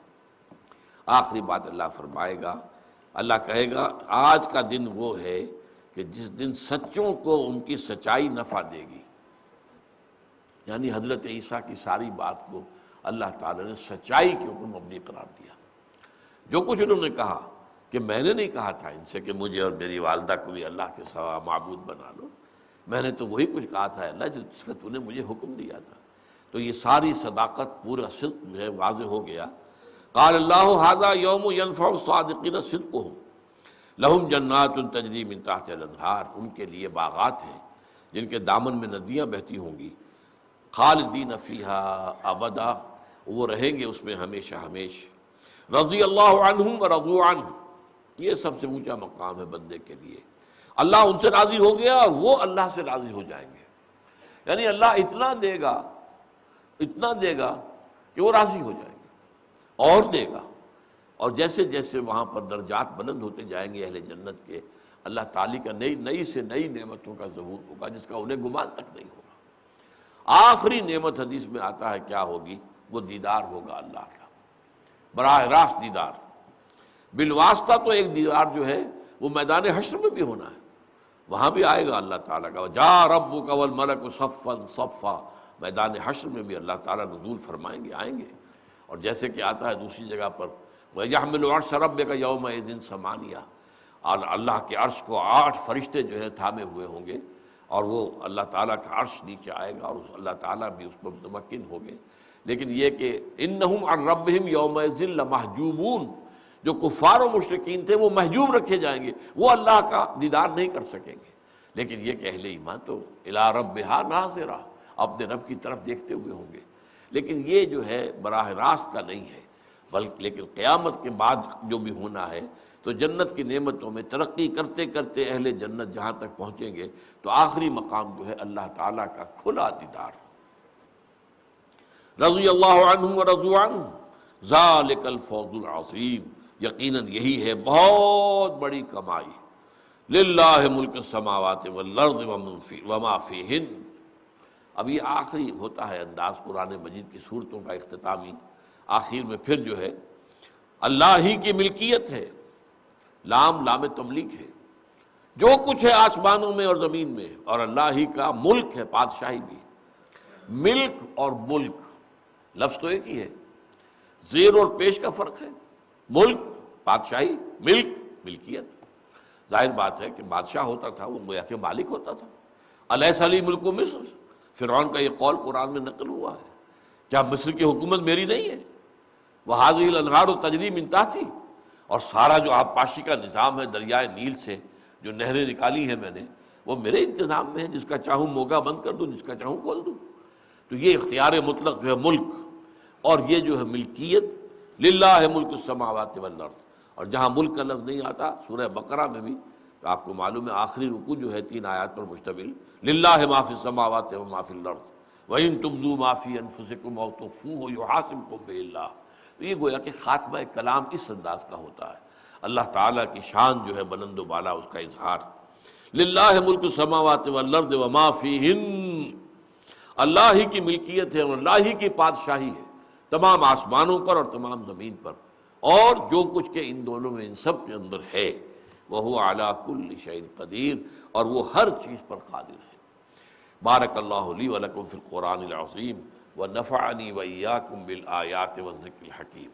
آخری بات اللہ فرمائے گا، اللہ کہے گا آج کا دن وہ ہے کہ جس دن سچوں کو ان کی سچائی نفع دے گی۔ یعنی حضرت عیسیٰ کی ساری بات کو اللہ تعالیٰ نے سچائی کے اوپر مبنی قرار دیا۔ جو کچھ انہوں نے کہا کہ میں نے نہیں کہا تھا ان سے کہ مجھے اور میری والدہ کو بھی اللہ کے سوا معبود بنا لو، میں نے تو وہی کچھ کہا تھا اللہ جس کا تو نے مجھے حکم دیا تھا۔ تو یہ ساری صداقت پورا صدق جو ہے واضح ہو گیا۔ قال اللہ ھذا یوم ینفع الصادقین صدقہم لہم جنات تجری من تحتہا الانہار، ان کے لیے باغات ہیں جن کے دامن میں ندیاں بہتی ہوں گی، خالدین فیہا ابدا، وہ رہیں گے اس میں ہمیشہ ہمیش، رضی اللہ عنہم ورضوا عنہ، یہ سب سے اونچا مقام ہے بندے کے لیے، اللہ ان سے راضی ہو گیا اور وہ اللہ سے راضی ہو جائیں گے، یعنی اللہ اتنا دے گا کہ وہ راضی ہو جائیں گے اور دے گا، اور جیسے جیسے وہاں پر درجات بلند ہوتے جائیں گے اہل جنت کے، اللہ تعالیٰ کا نئی سے نئی نعمتوں کا ظہور ہوگا جس کا انہیں گمان تک نہیں ہوگا۔ آخری نعمت حدیث میں آتا ہے کیا ہوگی؟ وہ دیدار ہوگا اللہ کا، براہ راست دیدار، بالواسطہ تو ایک دیدار جو ہے وہ میدان حشر میں بھی ہونا ہے، وہاں بھی آئے گا اللہ تعالیٰ کا، جا ربک والملک صفا صفا، میدان حشر میں بھی اللہ تعالیٰ نزول فرمائیں گے، آئیں گے، اور جیسے کہ آتا ہے دوسری جگہ پر وَيَحْمِلُ عَرْشَ رَبِّكَ يَوْمَئِذٍ ثَمَانِيَةٌ، اور اللہ کے عرش کو 8 فرشتے جو ہے تھامے ہوئے ہوں گے، اور وہ اللہ تعالیٰ کا عرش نیچے آئے گا اور اللہ تعالیٰ بھی اس پر متمکن ہوں گے، لیکن یہ کہ اِنَّهُمْ عَنْ رَبِّهِمْ يَوْمَئِذٍ لَمَحْجُوبُونَ، جو کفار و مشرکین تھے وہ محجوب رکھے جائیں گے، وہ اللہ کا دیدار نہیں کر سکیں گے، لیکن یہ کہ اہل ایمان تو اِلیٰ رَبِّهَا نَاظِرَةٌ، اپنے رب کی طرف دیکھتے ہوئے ہوں گے، لیکن یہ جو ہے براہ راست کا نہیں ہے، بلکہ لیکن قیامت کے بعد جو بھی ہونا ہے تو جنت کی نعمتوں میں ترقی کرتے کرتے اہل جنت جہاں تک پہنچیں گے تو آخری مقام جو ہے اللہ تعالیٰ کا کھلا دیدار۔ رضی اللہ عنہ ورضوا عنہ ذالک الفوز العظیم، یقیناً یہی ہے بہت بڑی کمائی، للہ ملک السماوات والارض وما فیہن۔ اب یہ آخری ہوتا ہے انداز قرآن مجید کی صورتوں کا اختتامی، آخر میں پھر جو ہے اللہ ہی کی ملکیت ہے، لام تملیک ہے، جو کچھ ہے آسمانوں میں اور زمین میں، اور اللہ ہی کا ملک ہے، بادشاہی بھی۔ ملک اور ملک لفظ تو ایک ہی ہے، زیر اور پیش کا فرق ہے، ملک بادشاہی، ملک ملکیت۔ ظاہر بات ہے کہ بادشاہ ہوتا تھا وہ گویا کہ مالک ہوتا تھا۔ الیس لی ملک مصر، فرعون کا یہ قول قرآن میں نقل ہوا ہے، کیا مصر کی حکومت میری نہیں ہے؟ وَهَذِهِ الْأَنْهَارُ تَجْرِي مِن تَحْتِي، اور سارا جو آبپاشی کا نظام ہے دریائے نیل سے جو نہریں نکالی ہیں میں نے، وہ میرے انتظام میں ہے، جس کا چاہوں موگا بند کر دوں، جس کا چاہوں کھول دوں۔ تو یہ اختیار مطلق جو ہے ملک، اور یہ جو ہے ملکیت، للہ ملک السماوات والارض، اور جہاں ملک کا لفظ نہیں آتا سورہ بقرہ میں بھی تو آپ کو معلوم ہے آخری رکوع جو ہے 3 آیات پر مشتمل، للہ ما فی السماوات وما فی الارض وَإِن تُبْدُوا مَا فِي أَنفُسِكُمْ أَوْ تُخْفُوهُ يُحَاسِبْكُم بِهِ اللَّهُ۔ تو یہ گویا کہ خاتمہ کلام اس انداز کا ہوتا ہے، اللہ تعالیٰ کی شان جو ہے بلند و بالا، اس کا اظہار۔ للہ ملک السماوات والارض وما فیہن، اللہ ہی کی ملکیت ہے اور اللہ ہی کی بادشاہی ہے، تمام آسمانوں پر اور تمام زمین پر، اور جو کچھ کہ ان دونوں میں ان سب کے اندر ہے، وَهُوَ عَلَى كُلِّ شَيْءٍ قَدِيرٌ، اور وہ ہر چیز پر قادر ہے۔ بارک اللہ لی ولکم فی القرآن العظیم ونفعنی وإیاکم بالآیات والذکر الحکیم۔